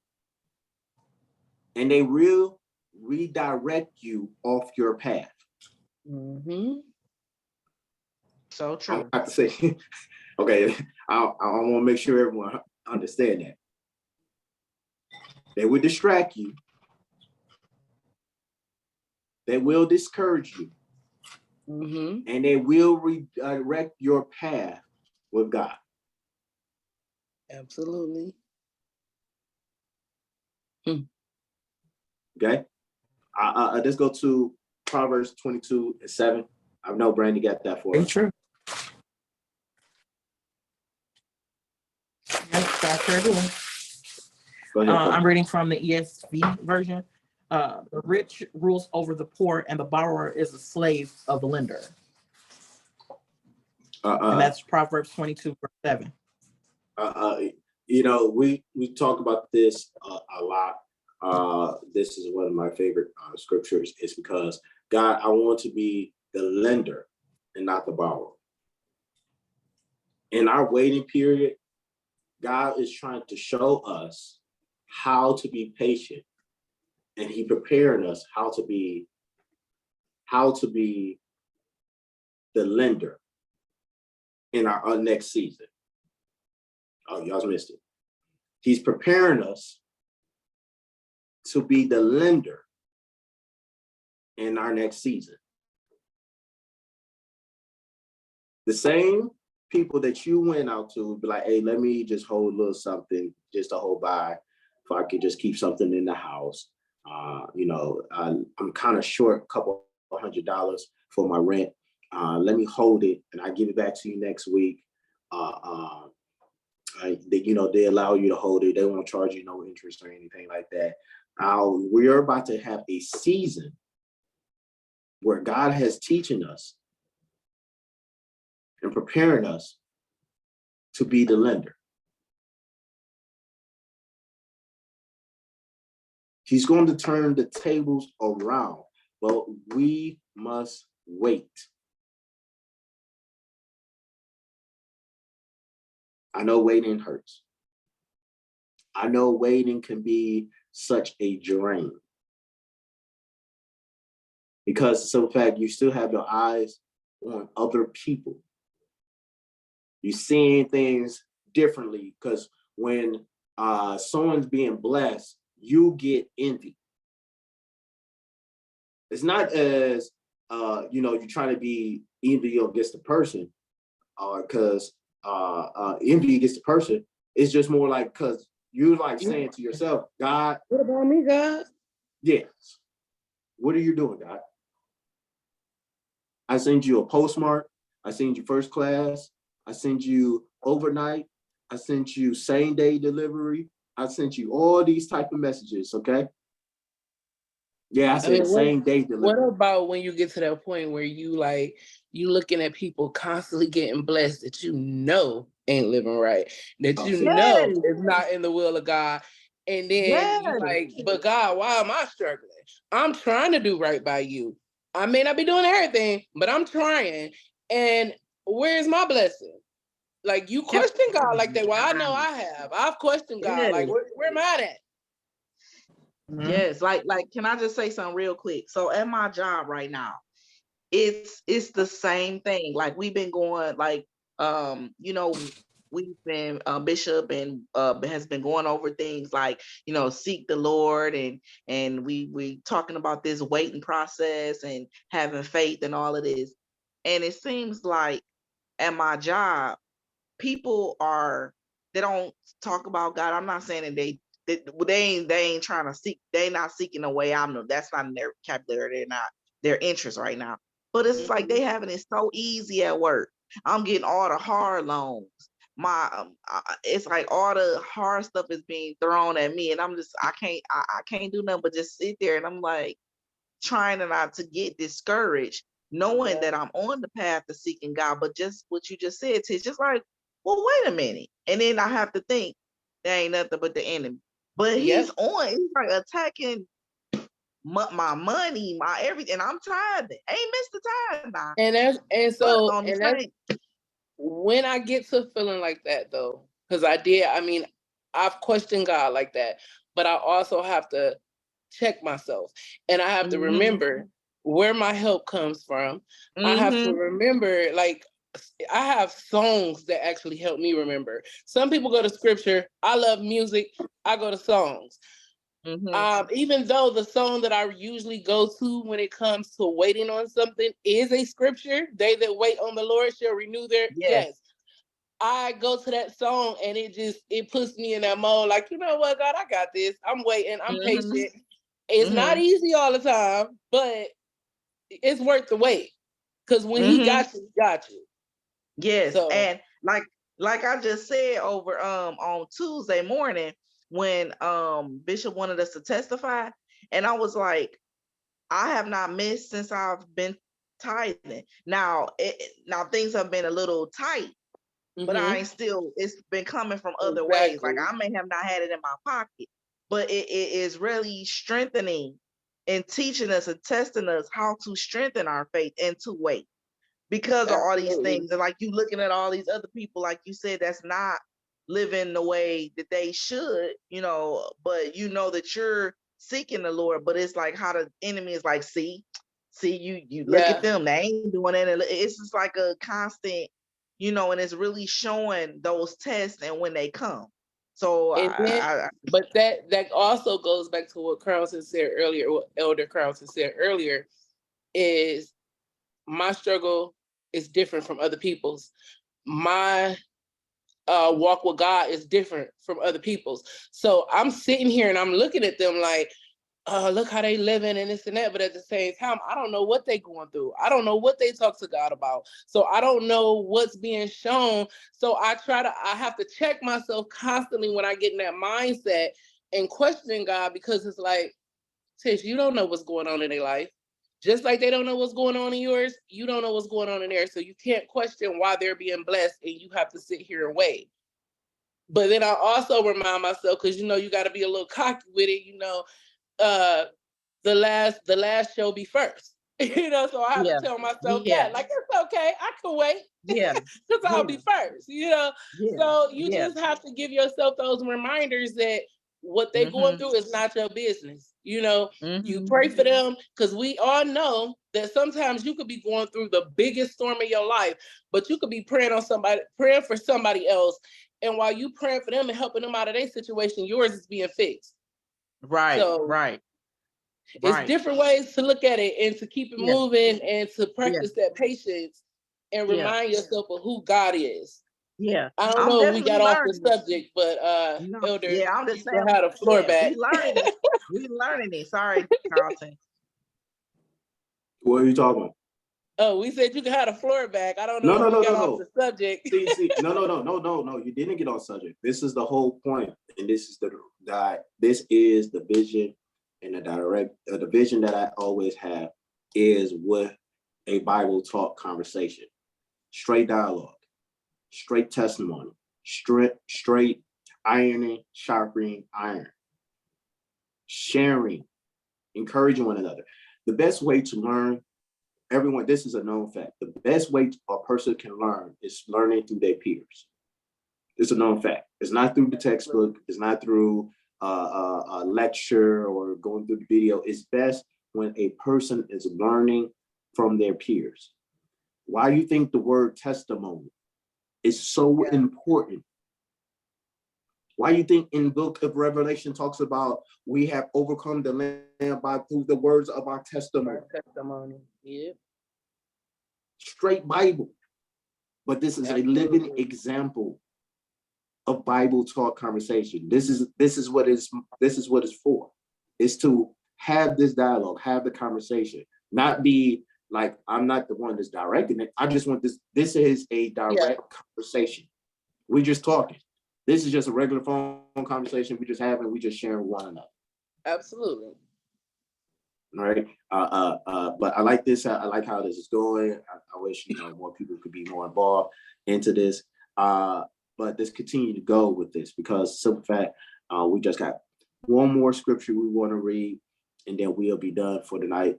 And they will redirect you off your path. Mm-hmm. So true. I have to say, okay, I want to make sure everyone understand that. They will distract you. They will discourage you. Mm-hmm. And they will redirect your path with God. Absolutely. Okay. Let's go to Proverbs 22:7. I know Brandy got that for us. True. Go ahead. I'm reading from the ESV version. The rich rules over the poor, and the borrower is a slave of the lender. And that's Proverbs 22:7. We talk about this a lot. This is one of my favorite scriptures. Is because God, I want to be the lender and not the borrower. In our waiting period, God is trying to show us how to be patient, and He preparing us how to be the lender in our next season. Oh, y'all missed it. He's preparing us to be the lender in our next season. The same people that you went out to would be like, hey, let me just hold a little something just to hold by if I could just keep something in the house. I'm kind of short a couple $100 for my rent. Let me hold it and I give it back to you next week. They allow you to hold it. They won't charge you no interest or anything like that. Now we're about to have a season where God has teaching us and preparing us to be the lender. He's going to turn the tables around, but we must wait. I know waiting hurts. I know waiting can be such a drain. Because of the fact you still have your eyes on other people. You're seeing things differently because when someone's being blessed, you get envy. It's not as, you're trying to be envy against the person because envy against the person. It's just more like because you're like saying to yourself, God. What about me, God? Yes. What are you doing, God? I send you a postmark. I send you first class. I send you overnight. I sent you same day delivery. I sent you all these type of messages, okay? Yeah, I said same day delivery. What about when you get to that point where you looking at people constantly getting blessed that you know ain't living right, that you know is not in the will of God, and then you like, but God, why am I struggling? I'm trying to do right by you. I may not be doing everything, but I'm trying. And where's my blessing? Like you question God like that. Well, I know I have. I've questioned God. Like where am I at? Yes, like can I just say something real quick? So at my job right now, it's the same thing. Like we've been going we've been Bishop and has been going over things like seek the Lord and we talking about this waiting process and having faith and all of this. And it seems like at my job, people they don't talk about God. I'm not saying that they ain't trying to seek, they not seeking a way out. That's not in their vocabulary. They're not their interest right now. But it's like they having it so easy at work. I'm getting all the hard loans. It's like all the hard stuff is being thrown at me, and I'm just I can't do nothing but just sit there. And I'm like, trying not to get discouraged, knowing that I'm on the path of seeking God. But just what you just said, it's just like, well, wait a minute. And then I have to think, there ain't nothing but the enemy. But he's like attacking my money, my everything. I'm tired. Ain't missed the time now. That's when I get to feeling like that though, because I've questioned God like that, but I also have to check myself, and I have to remember where my help comes from. I have to remember, like, I have songs that actually help me remember. Some people go to scripture. I love music. I go to songs. Even though the song that I usually go to when it comes to waiting on something is a scripture, they that wait on the Lord shall renew their yes. I go to that song and it puts me in that mode, like, you know what, God, I got this. I'm waiting. I'm patient. It's not easy all the time, but it's worth the wait. Because when he got you, he got you. Yes. So, and like I just said over on Tuesday morning, when Bishop wanted us to testify, and I was like, I have not missed since I've been tithing. Now things have been a little tight, but it's been coming from other ways. Like I may have not had it in my pocket, but it is really strengthening and teaching us and testing us how to strengthen our faith and to wait because of all these things. And like you looking at all these other people, like you said, that's not living the way that they should, but you know that you're seeking the Lord, but it's like how the enemy is like, see, you look at them, they ain't doing it. It's just like a constant, and it's really showing those tests and when they come. So, but that also goes back to what Carlton said earlier, what Elder Carlton said earlier, is my struggle is different from other people's. My walk with God is different from other people's. So I'm sitting here and I'm looking at them like, look how they living and this and that. But at the same time, I don't know what they going through. I don't know what they talk to God about. So I don't know what's being shown. So I have to check myself constantly when I get in that mindset and questioning God, because it's like, Tish, you don't know what's going on in their life. Just like they don't know what's going on in yours, you don't know what's going on in theirs. So you can't question why they're being blessed, and you have to sit here and wait. But then I also remind myself, because you got to be a little cocky with it, the last show be first. So I have to tell myself that, like, it's okay, I can wait. Because I'll be first, So you just have to give yourself those reminders that what they're going through is not your business. You pray for them, because we all know that sometimes you could be going through the biggest storm of your life, but you could be praying for somebody else. And while you praying for them and helping them out of their situation, yours is being fixed. Right. So, right. It's different ways to look at it and to keep it moving and to practice that patience and remind yourself of who God is. Yeah. I don't know if we got off the subject, but Elder, I'm just saying, had a floor back. We learning it. Sorry, Carlton. What are you talking about? Oh, we said you can have a floor back. I don't know if we got off the subject. See, no. You didn't get off subject. This is the whole point, and this is the vision and the vision that I always have is with a Bible talk conversation, straight dialogue, straight testimony, straight ironing, sharpening iron, sharing, encouraging one another. The best way to learn, everyone, this is a known fact. The best way a person can learn is learning through their peers. It's a known fact. It's not through the textbook. It's not through a lecture or going through the video. It's best when a person is learning from their peers. Why do you think the word testimony is so important? Why do you think in the book of Revelation talks about we have overcome the land through the words of our testimony? Yeah. Straight Bible. But this is a living example of Bible talk conversation. This is what it's for. It's to have this dialogue, have the conversation, not be like, I'm not the one that's directing it. I just want this. This is a direct conversation. We just talking. This is just a regular phone conversation we just having. We just sharing with one another. Absolutely. All right. But I like this. I like how this is going. I wish, more people could be more involved into this. But let's continue to go with this, because simple fact, we just got one more scripture we want to read, and then we'll be done for the night.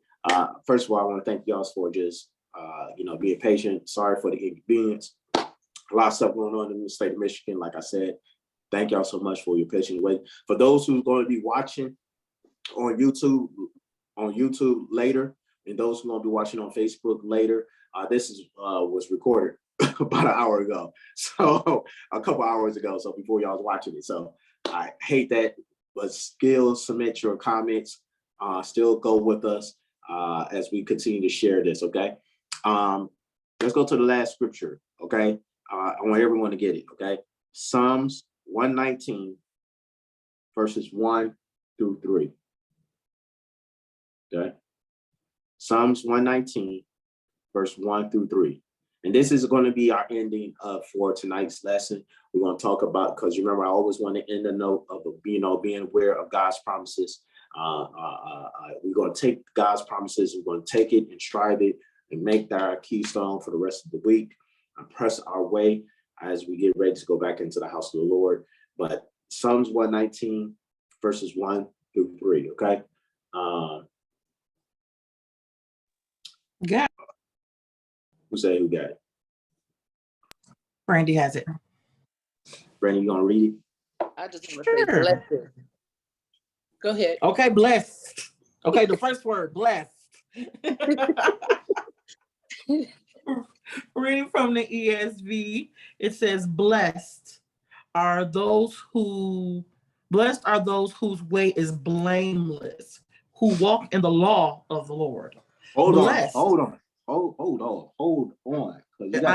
First of all, I want to thank y'all for just, being patient. Sorry for the inconvenience. A lot of stuff going on in the state of Michigan. Like I said, thank y'all so much for your patience. For those who are going to be watching on YouTube later, and those who are going to be watching on Facebook later, this was recorded about an hour ago, so a couple hours ago, so before y'all was watching it. So I hate that, but still submit your comments, still go with us as we continue to share this. Okay, let's go to the last scripture. Okay, I want everyone to get it. Okay, Psalms 119 verses 1 through 3. Okay, Psalms 119 verse 1 through 3. And this is going to be our ending for tonight's lesson. We're going to talk about, because you remember, I always want to end the note of being aware of God's promises. We're going to take God's promises, we're going to take it and strive it and make that our keystone for the rest of the week and press our way as we get ready to go back into the house of the Lord. But Psalms 119 verses 1 through 3. Okay. Yeah. Who got it? Brandy has it. Brandy, you gonna read it? I just want to say blessed. Go ahead. Okay, blessed. Okay, the first word, blessed. Reading from the ESV, it says, blessed are those whose way is blameless, who walk in the law of the Lord. Hold blessed. on. I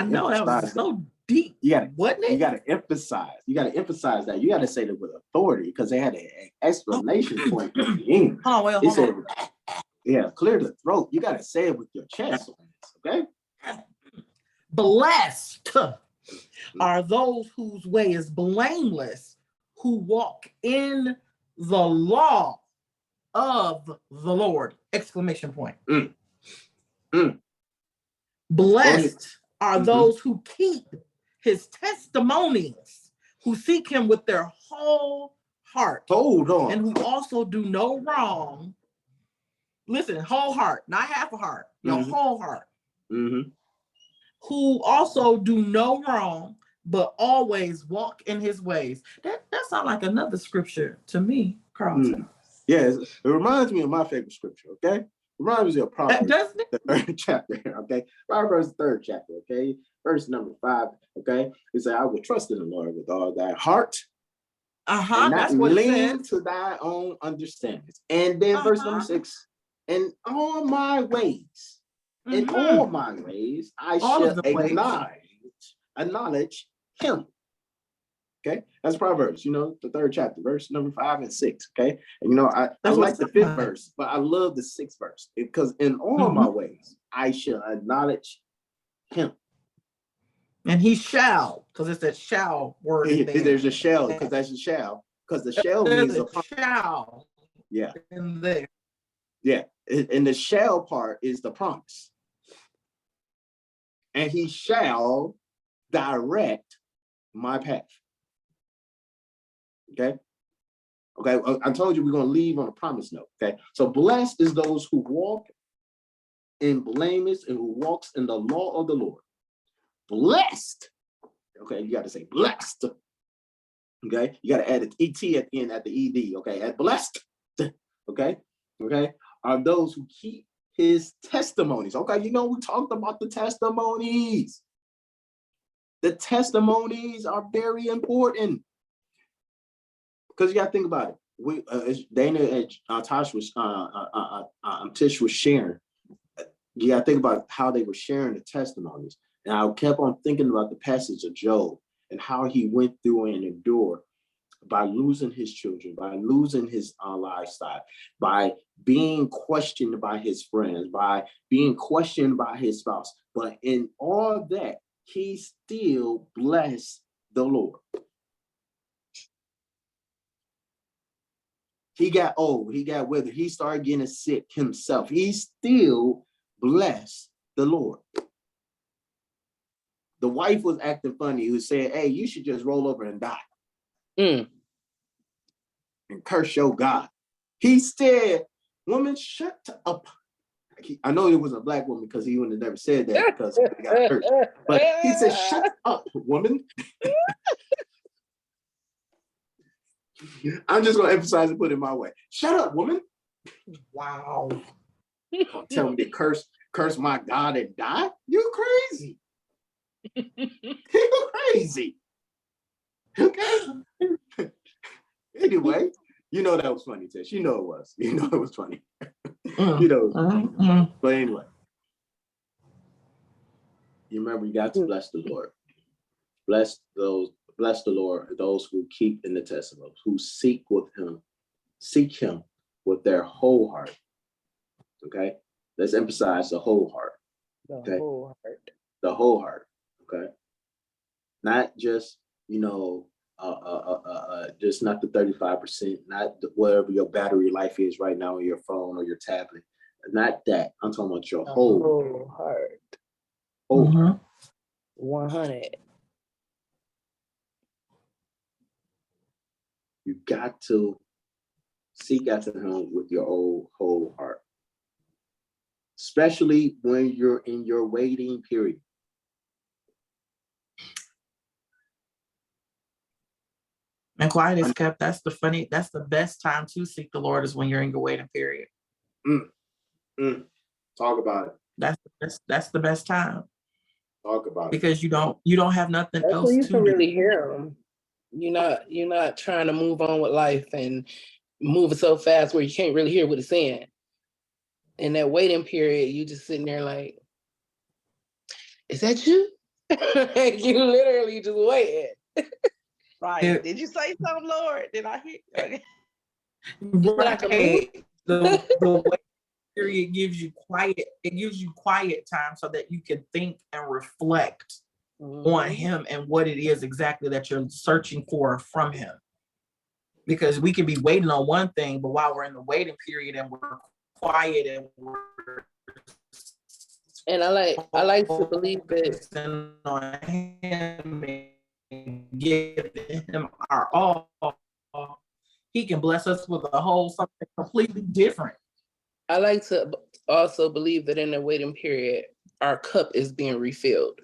know that was so deep. You gotta emphasize. You gotta emphasize that. You gotta say that with authority, because they had an explanation point at the end. They said, yeah, clear the throat. You gotta say it with your chest. Okay. Blessed are those whose way is blameless, who walk in the law of the Lord! Exclamation point. Blessed are those who keep his testimonies, who seek him with their whole heart. Hold on. And who also do no wrong. Listen, whole heart, not half a heart, your whole heart. Who also do no wrong, but always walk in his ways. That sounds like another scripture to me, Carlton. Yes, it reminds me of my favorite scripture. Okay, it reminds me of Proverbs, the 3rd chapter. Okay, Proverbs 3rd chapter. Okay, verse number 5. Okay, it says, "I will trust in the Lord with all thy heart, and not lean to thy own understanding." And then verse number 6, "In all my ways, in all my ways, I shall acknowledge him." Okay, that's Proverbs, the 3rd chapter, verse number 5 and 6. Okay, and I like the 5th verse, but I love the 6th verse, because in all my ways I shall acknowledge him. And he shall, because it's that shall word. There's a shall, because that's a shall, because the shall means a shall. Yeah. In there. Yeah, and the shall part is the promise. And he shall direct my path. Okay. I told you we're going to leave on a promise note. Okay. So blessed is those who walk in blameless and who walks in the law of the Lord. Blessed. Okay. You got to say blessed. Okay. You got to add an ET at the end, at the ED. Okay. At blessed. Okay. Okay. Are those who keep his testimonies. Okay. We talked about the testimonies. The testimonies are very important. Because you got to think about it. As Dana and Tish was sharing, you got to think about how they were sharing the testimonies. And I kept on thinking about the passage of Job and how he went through and endured by losing his children, by losing his lifestyle, by being questioned by his friends, by being questioned by his spouse. But in all that, he still blessed the Lord. He got old. He got withered. He started getting sick himself. He still blessed the Lord. The wife was acting funny, who said, hey, you should just roll over and die. And curse your God. He said, woman, shut up. I know it was a black woman because he wouldn't have never said that because he got cursed. But he said, shut up, woman. I'm just going to emphasize and put it my way. Shut up, woman. Wow. Tell me to curse my God and die? You crazy. You crazy. Okay. Anyway, you know that was funny, Tish. You know it was. You know it was funny. You know it was funny. But anyway. You remember you got to bless the Lord. Bless the Lord, those who keep in the testimony, who seek him with their whole heart. Okay? Let's emphasize the whole heart. Okay? The whole heart. The whole heart. Okay? Not just, just not the 35%, not whatever your battery life is right now on your phone or your tablet. Not that. I'm talking about your whole heart. Whole heart. 100. You got to seek after him with your whole heart. Especially when you're in your waiting period. And quiet is kept. That's the best time to seek the Lord is when you're in your waiting period. Talk about it. That's the best time. Talk about because it. Because you don't have nothing That's else when you to can do. really hear him. You're not trying to move on with life and moving so fast where you can't really hear what he's saying. In that waiting period, you just sitting there like, is that you? Like you literally just waiting. Right. Did you say something, Lord? Did I hear? Okay. Right. The waiting period gives you quiet. It gives you quiet time so that you can think and reflect on him and what it is exactly that you're searching for from him. Because we can be waiting on one thing, but while we're in the waiting period and we're quiet and I like to believe that on him and give him our all, he can bless us with a whole something completely different. I like to also believe that in the waiting period, our cup is being refilled.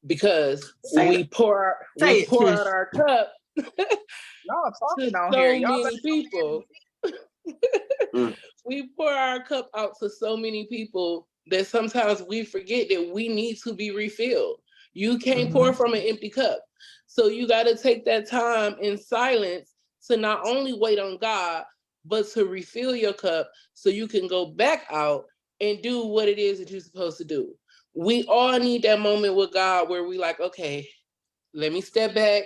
Because we pour out our cup Y'all talking to on so here. many people. We pour our cup out to so many people that sometimes we forget that we need to be refilled. You can't pour from an empty cup. So you got to take that time in silence to not only wait on God, but to refill your cup so you can go back out and do what it is that you're supposed to do. We all need that moment with God where we like, okay, let me step back,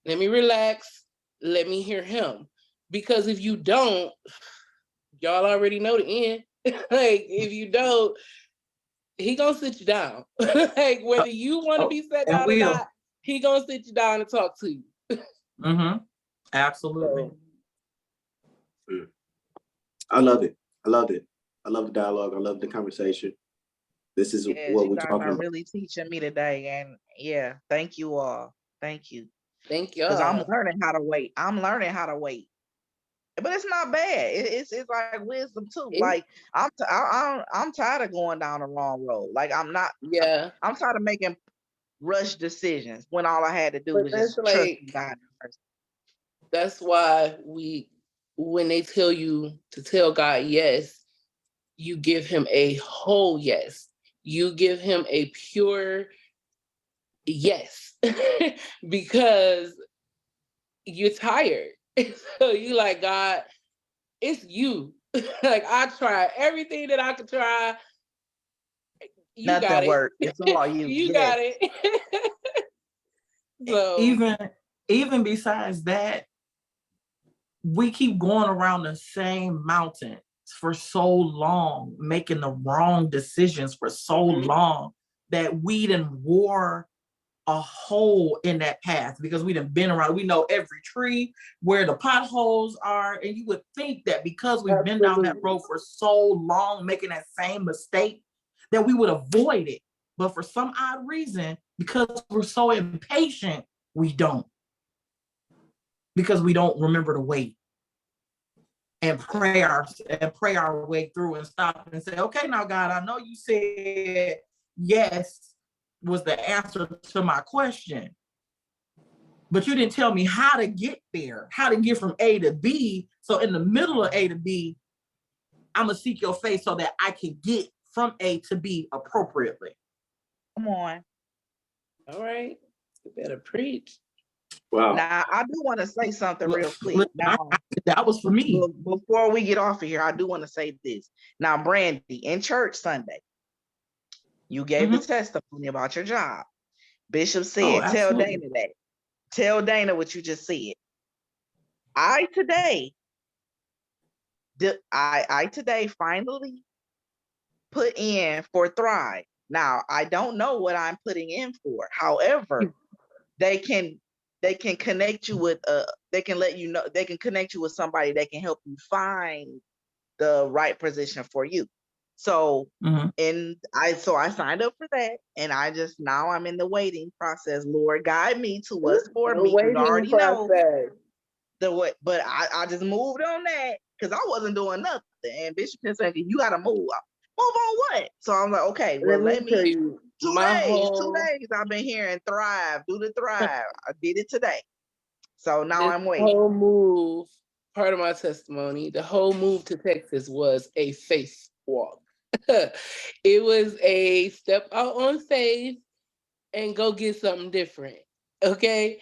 let me relax, let me hear him. Because if you don't, y'all already know the end. Like, if you don't, he gonna sit you down. Like, whether you want to be set down or not, he gonna sit you down and talk to you. Absolutely. I love it. I love it. I love the dialogue. I love the conversation. This is what we're talking about. Really teaching me today, and thank you all. Thank you. Thank you. Because I'm learning how to wait. But it's not bad. It's like wisdom too. Like I'm tired of going down the wrong road. Like I'm not. Yeah. I'm tired of making rush decisions when all I had to do was just trust God. That's why when they tell you to tell God yes, you give him a whole yes. You give him a pure yes because you're tired. So you like, God, it's you. Like I tried everything that I could try. Nothing worked. It's all you. You got it. So even besides that, we keep going around the same mountain for so long, making the wrong decisions for so long that we done wore a hole in that path because we done been around. We know every tree, where the potholes are. And you would think that because we've been down that road for so long, making that same mistake, that we would avoid it. But for some odd reason, because we're so impatient, we don't. Because we don't remember to wait and pray our way through and stop and say, okay, now God, I know you said yes was the answer to my question, but you didn't tell me how to get there, how to get from A to B. So in the middle of A to B, I'm gonna seek your face so that I can get from A to B appropriately. Come on. All right. You better preach. Wow. Now, I do want to say something real quick. Now, that was for me. Before we get off of here, I do want to say this. Now, Brandy, in church Sunday, you gave the testimony about your job. Bishop said, tell Dana that. Tell Dana what you just said. I today finally put in for Thrive. Now, I don't know what I'm putting in for. However, they can connect you with they can let you know, they can connect you with somebody that can help you find the right position for you. So I signed up for that, and now I'm in the waiting process. Lord, guide me to what's for me. You already know the what, but I just moved on that because I wasn't doing nothing. And Bishop been saying, you gotta move. Move on what? So I'm like, okay, well, let me tell you, 2 days I've been hearing Thrive, do the Thrive. I did it today. So now I'm waiting. Whole move, part of my testimony, the whole move to Texas was a faith walk. It was a step out on faith and go get something different. Okay.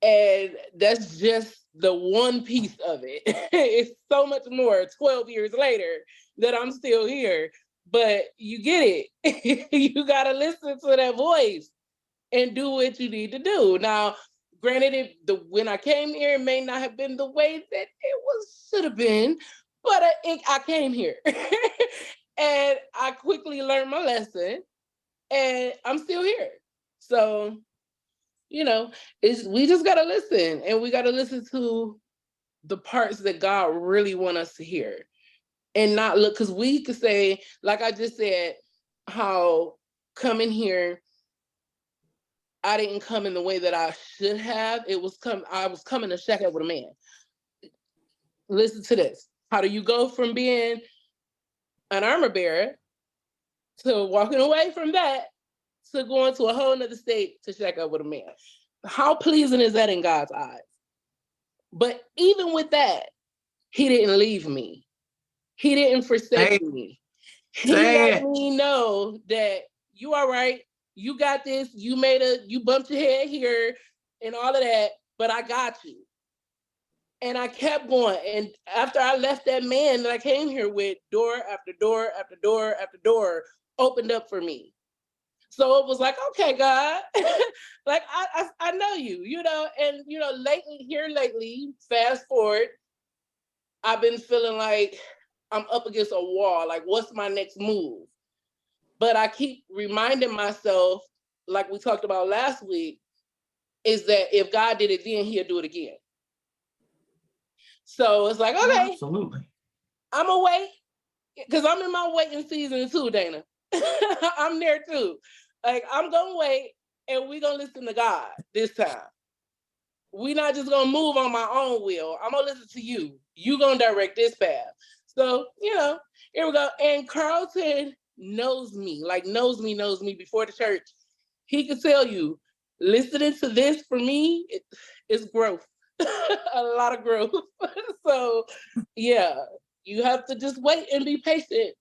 And that's just the one piece of it. It's so much more 12 years later that I'm still here. But you get it. You got to listen to that voice and do what you need to do. Now, granted, when I came here, it may not have been the way that it should have been, but I came here. And I quickly learned my lesson, and I'm still here. So, we just got to listen, and we got to listen to the parts that God really want us to hear and not look, because we could say, like I just said, how coming here, I didn't come in the way that I should have. I was coming to shack up with a man. Listen to this. How do you go from being an armor bearer to walking away from that to going to a whole nother state to shack up with a man? How pleasing is that in God's eyes? But even with that, he didn't leave me. He didn't forsake me. He let me know that you all right. You got this. You bumped your head here and all of that, but I got you. And I kept going. And after I left that man that I came here with, door after door after door after door opened up for me. So it was like, okay, God, like I know you, and lately, fast forward, I've been feeling like I'm up against a wall. Like, what's my next move? But I keep reminding myself, like we talked about last week, is that if God did it then, he'll do it again. So it's like, okay, absolutely, I'm gonna wait, because I'm in my waiting season too, Dana. I'm there too. Like, I'm gonna wait, and we're gonna listen to God this time. We're not just gonna move on my own will. I'm gonna listen to you. You gonna direct this path. So, here we go. And Carlton knows me before the church. He could tell you, listening to this for me, it's growth. A lot of growth. So, yeah, you have to just wait and be patient.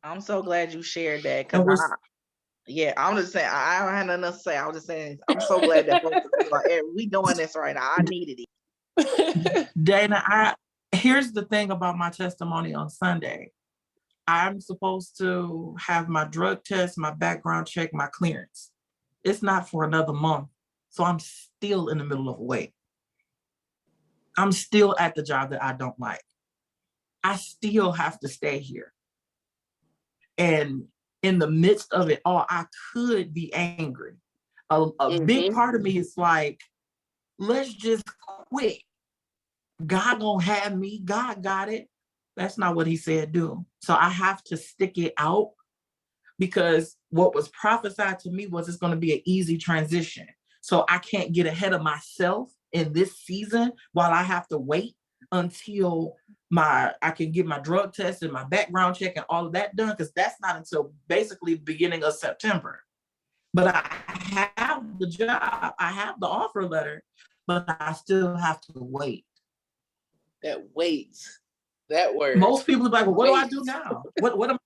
I'm so glad you shared that, because I'm just saying, I don't have nothing else to say. I was just saying, I'm so glad that both of you are, we doing this right now. I needed it. Dana, here's the thing about my testimony on Sunday. I'm supposed to have my drug test, my background check, my clearance. It's not for another month. So I'm still in the middle of a wait. I'm still at the job that I don't like. I still have to stay here. And in the midst of it all, I could be angry. A big part of me is like, let's just quit. God gonna have me. God got it. That's not what he said do. So I have to stick it out, because what was prophesied to me was it's going to be an easy transition. So I can't get ahead of myself in this season while I have to wait until I can get my drug test and my background check and all of that done, because that's not until basically the beginning of September. But I have the job, I have the offer letter, but I still have to wait. That wait. That word. Most people are like, well, what do I do now? What am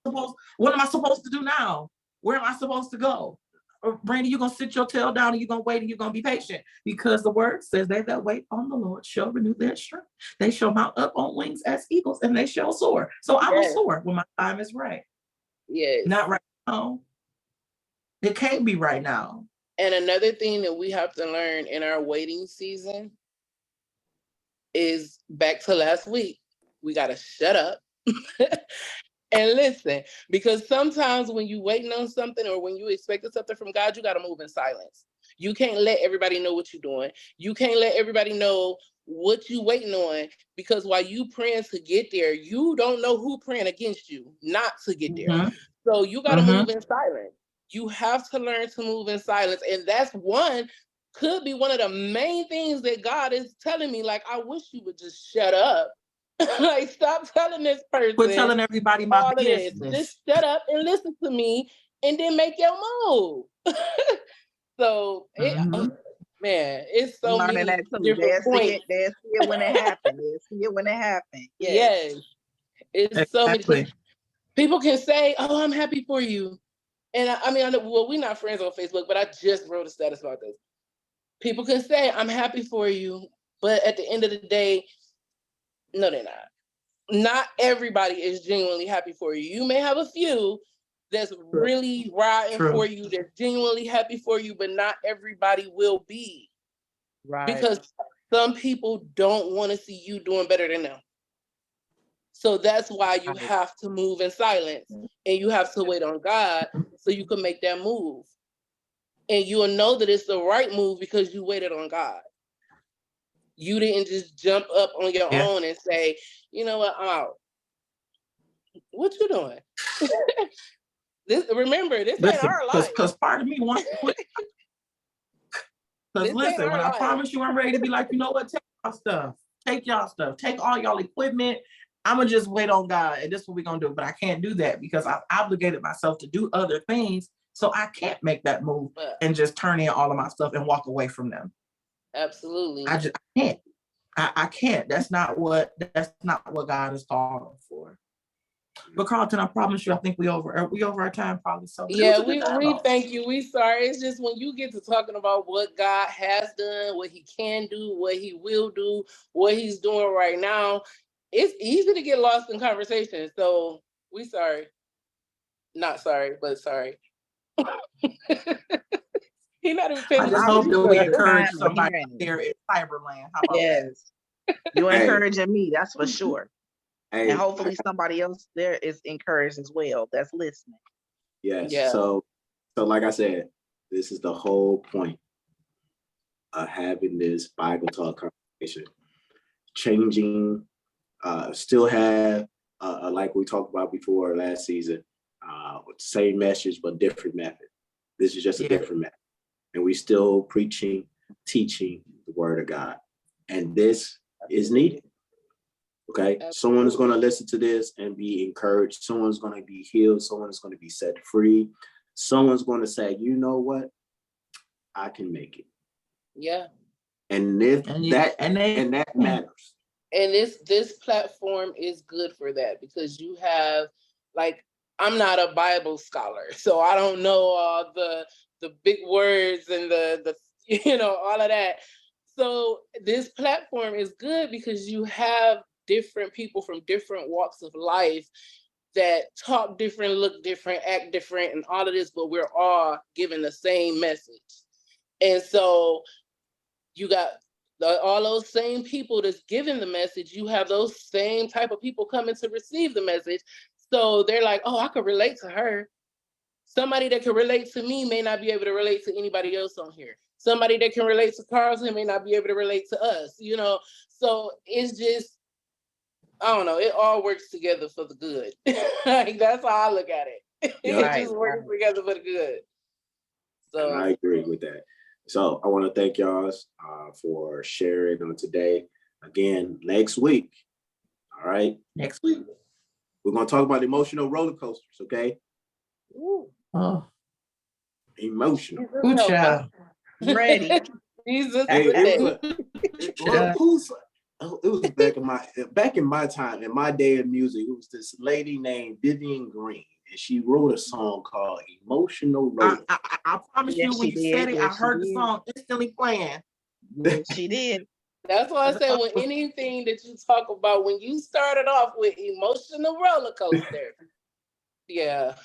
I supposed to do now? Where am I supposed to go? Or, Brandy, you're gonna sit your tail down and you're gonna wait and you're gonna be patient, because the word says they that wait on the Lord shall renew their strength. They shall mount up on wings as eagles and they shall soar. So I will soar when my time is right. Yes. Not right now. It can't be right now. And another thing that we have to learn in our waiting season is, back to last week, we got to shut up and listen. Because sometimes when you waiting on something, or when you expecting something from God, you got to move in silence. You can't let everybody know what you're doing. You can't let everybody know what you waiting on, because while you praying to get there, you don't know who praying against you not to get there. So you got to move in silence. You have to learn to move in silence. And that's could be one of the main things that God is telling me. Like, I wish you would just shut up. Like, stop telling this person. Quit telling everybody my business. Just shut up and listen to me, and then make your move. So, man, it's so many different points. They'll see it when it happens. Yes. It's so many. People can say, oh, I'm happy for you. And I mean, we're not friends on Facebook, but I just wrote a status about this. People can say, I'm happy for you, but at the end of the day, no, they're not. Not everybody is genuinely happy for you. You may have a few that's really riding for you, that's genuinely happy for you, but not everybody will be. Right. Because some people don't want to see you doing better than them. So that's why you have to move in silence, and you have to wait on God so you can make that move. And you'll know that it's the right move because you waited on God. You didn't just jump up on your own and say, you know what, I'm out. What you doing? Remember, this ain't our life. Because part of me wants to quit. Because listen, when I promise you I'm ready to be like, you know what, take y'all stuff. Take all y'all equipment. I'm going to just wait on God, and this is what we're going to do. But I can't do that because I've obligated myself to do other things. So I can't make that move and just turn in all of my stuff and walk away from them. Absolutely. I can't. I can't. That's not what God is calling for. But Carlton, I promise you, I think we over our time probably. So yeah, we thank you. We sorry. It's just when you get to talking about what God has done, what he can do, what he will do, what he's doing right now, it's easy to get lost in conversation. So we sorry. Not sorry, but sorry. He not even paying. I just hope that we encourage somebody there in Cyberland. How about that? You're encouraging me, that's for sure. And hopefully somebody else there is encouraged as well that's listening. Yes. Yeah. So like I said, this is the whole point of having this Bible talk conversation. Changing, still have, like we talked about before last season, same message, but different method. This is just a different method. And we still preaching, teaching the word of God. And this is needed. Okay. Absolutely. Someone is going to listen to this and be encouraged. Someone's going to be healed. Someone is going to be set free. Someone's going to say, you know what? I can make it. Yeah. And that matters. And this platform is good for that, because you have, like, I'm not a Bible scholar, so I don't know all the big words and the all of that. So this platform is good because you have different people from different walks of life that talk different, look different, act different, and all of this, but we're all giving the same message. And so you got all those same people that's giving the message. You have those same type of people coming to receive the message. So they're like, oh, I could relate to her. Somebody that can relate to me may not be able to relate to anybody else on here. Somebody that can relate to Carlton may not be able to relate to us, you know? So it's just, I don't know, it all works together for the good. Like, that's how I look at it. It just works together for the good. So and I agree with that. So I want to thank y'all for sharing on today. Again, next week, all right? Next week. We're going to talk about emotional roller coasters, okay? Ooh. Oh. Emotional. Good job. Ready. Jesus. Hey, it was back in my time, in my day of music, it was this lady named Vivian Green, and she wrote a song called Emotional Roller. I promise you, when you said it, I heard the song instantly playing. Yes, she did. That's why I said, when anything that you talk about, when you started off with emotional roller coaster, yeah.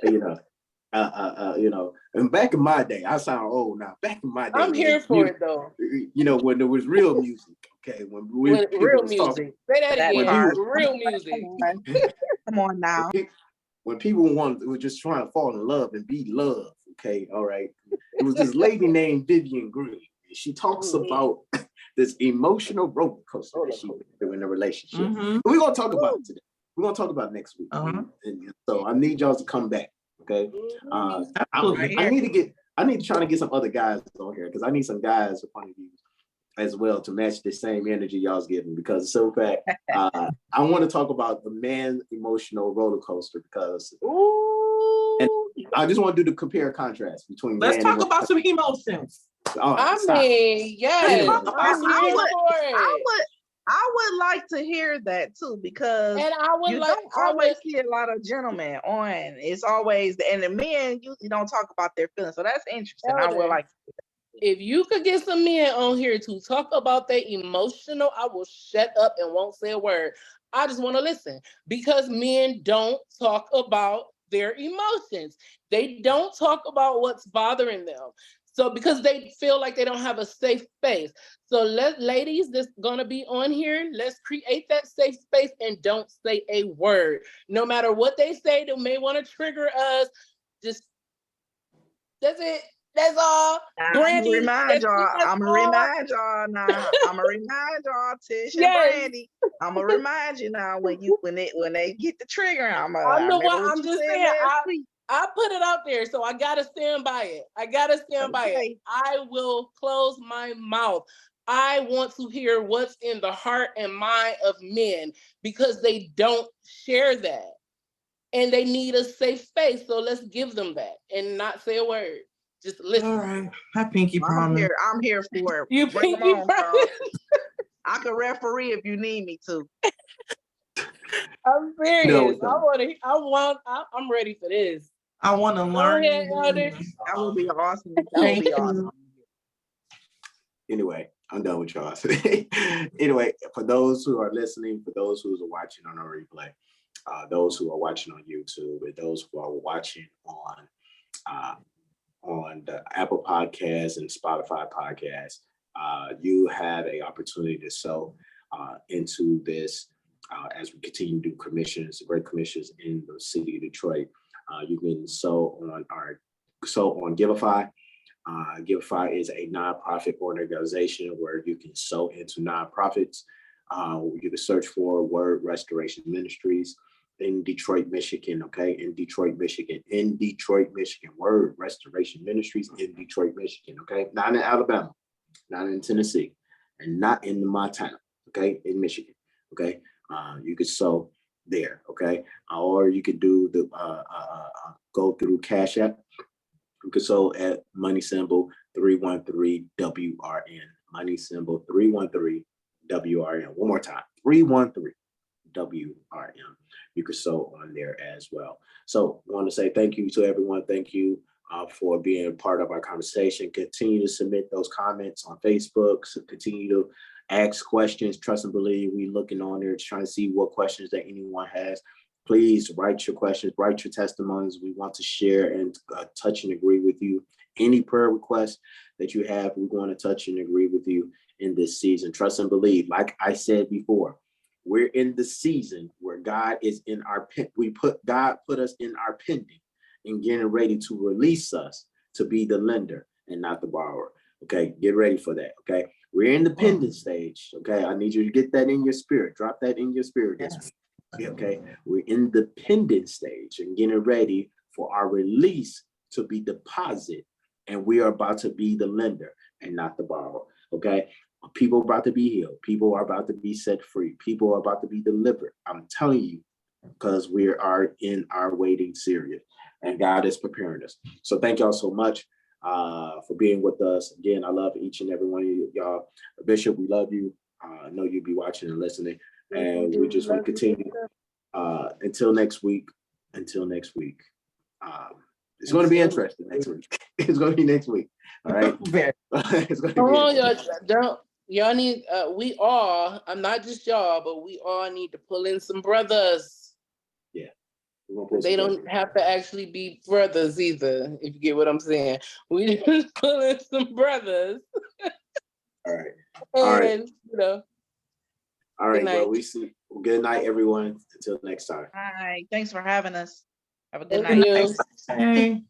You know, and back in my day, I sound old now. Back in my day, I'm here for it though. You know, when there was real music, okay, when real music. Say that again. Real music. Come on now. When people were just trying to fall in love and be loved, okay, all right. It was this lady named Vivian Green. She talks about this emotional roller coaster that she went through in a relationship. Mm-hmm. We're gonna talk about it today. We're gonna talk about it next week. And so I need y'all to come back. Okay. I need to try to get some other guys on here because I need some guys with point of views as well to match the same energy y'all's giving, because so fact I want to talk about the man emotional roller coaster because and I just want to do the compare and contrast between. Let's talk about some emotions. I mean, yes. I would like to hear that too, because don't always see a lot of gentlemen on. It's always, and the men usually don't talk about their feelings. So that's interesting. I would like. If you could get some men on here to talk about their emotional, I will shut up and won't say a word. I just want to listen, because men don't talk about their emotions. They don't talk about what's bothering them. So because they feel like they don't have a safe space. So ladies that's gonna be on here, let's create that safe space and don't say a word. No matter what they say, they may want to trigger us. Just, that's it. That's all. Brandy, I'm gonna remind y'all now. Tish and Brandy. I'm gonna remind you now when they get the trigger. I'm just saying. I put it out there, so I gotta stand by it. I will close my mouth. I want to hear what's in the heart and mind of men, because they don't share that. And they need a safe space. So let's give them that and not say a word. Just listen. All right. Hi, Pinky Promise. I'm here for it. You bring them on, Carl. I can referee if you need me to. I'm serious. I'm ready for this. I want to learn. That would be awesome. Anyway, I'm done with y'all. Anyway, for those who are listening, for those who are watching on our replay, those who are watching on YouTube, and those who are watching on the Apple Podcasts and Spotify Podcasts, you have an opportunity to sow into this as we continue to do great commissions in the city of Detroit. You can sow on Giveify. Giveify is a nonprofit organization where you can sow into nonprofits. You can search for Word Restoration Ministries in Detroit, Michigan. Okay, in Detroit, Michigan. Word Restoration Ministries in Detroit, Michigan. Okay, not in Alabama, not in Tennessee, and not in Montana. Okay, in Michigan. Okay, you could sow there. Okay, or you could do the go through Cash App. You could sow at money symbol 313 WRN. Money symbol 313 WRN. One more time, 313 WRN. You could sow on there as well. So I want to say thank you to everyone. Thank you for being part of our conversation. Continue to submit those comments on Facebook. So continue to ask questions. Trust and believe. We're looking on there trying to see what questions that anyone has. Please write your questions, write your testimonies. We want to share and touch and agree with you. Any prayer requests that you have, we want to touch and agree with you in this season. Trust and believe. Like I said before, we're in the season where God is in our God put us in our pending. and getting ready to release us to be the lender and not the borrower. Okay, get ready for that. Okay, we're in the pending stage. Okay, I need you to get that in your spirit. Drop that in your spirit this week. Okay, we're in the pending stage and getting ready for our release to be deposit, and we are about to be the lender and not the borrower. Okay, people are about to be healed. People are about to be set free. People are about to be delivered. I'm telling you, because we are in our waiting period, and God is preparing us. So thank y'all so much for being with us. Again, I love each and every one of y'all. Bishop, we love you. I know you'll be watching and listening, and we just want to continue. Until next week. It's going to be interesting next week. It's going to be next week. All right. It's going to be y'all need we all, I'm not just y'all, but we all need to pull in some brothers. Yeah. They don't have to actually be brothers either, if you get what I'm saying. We just pull in some brothers. All right. All right. You know. All right. Well, we see. Good night, everyone. Until next time. All right. Thanks for having us. Have a good Thank night. You.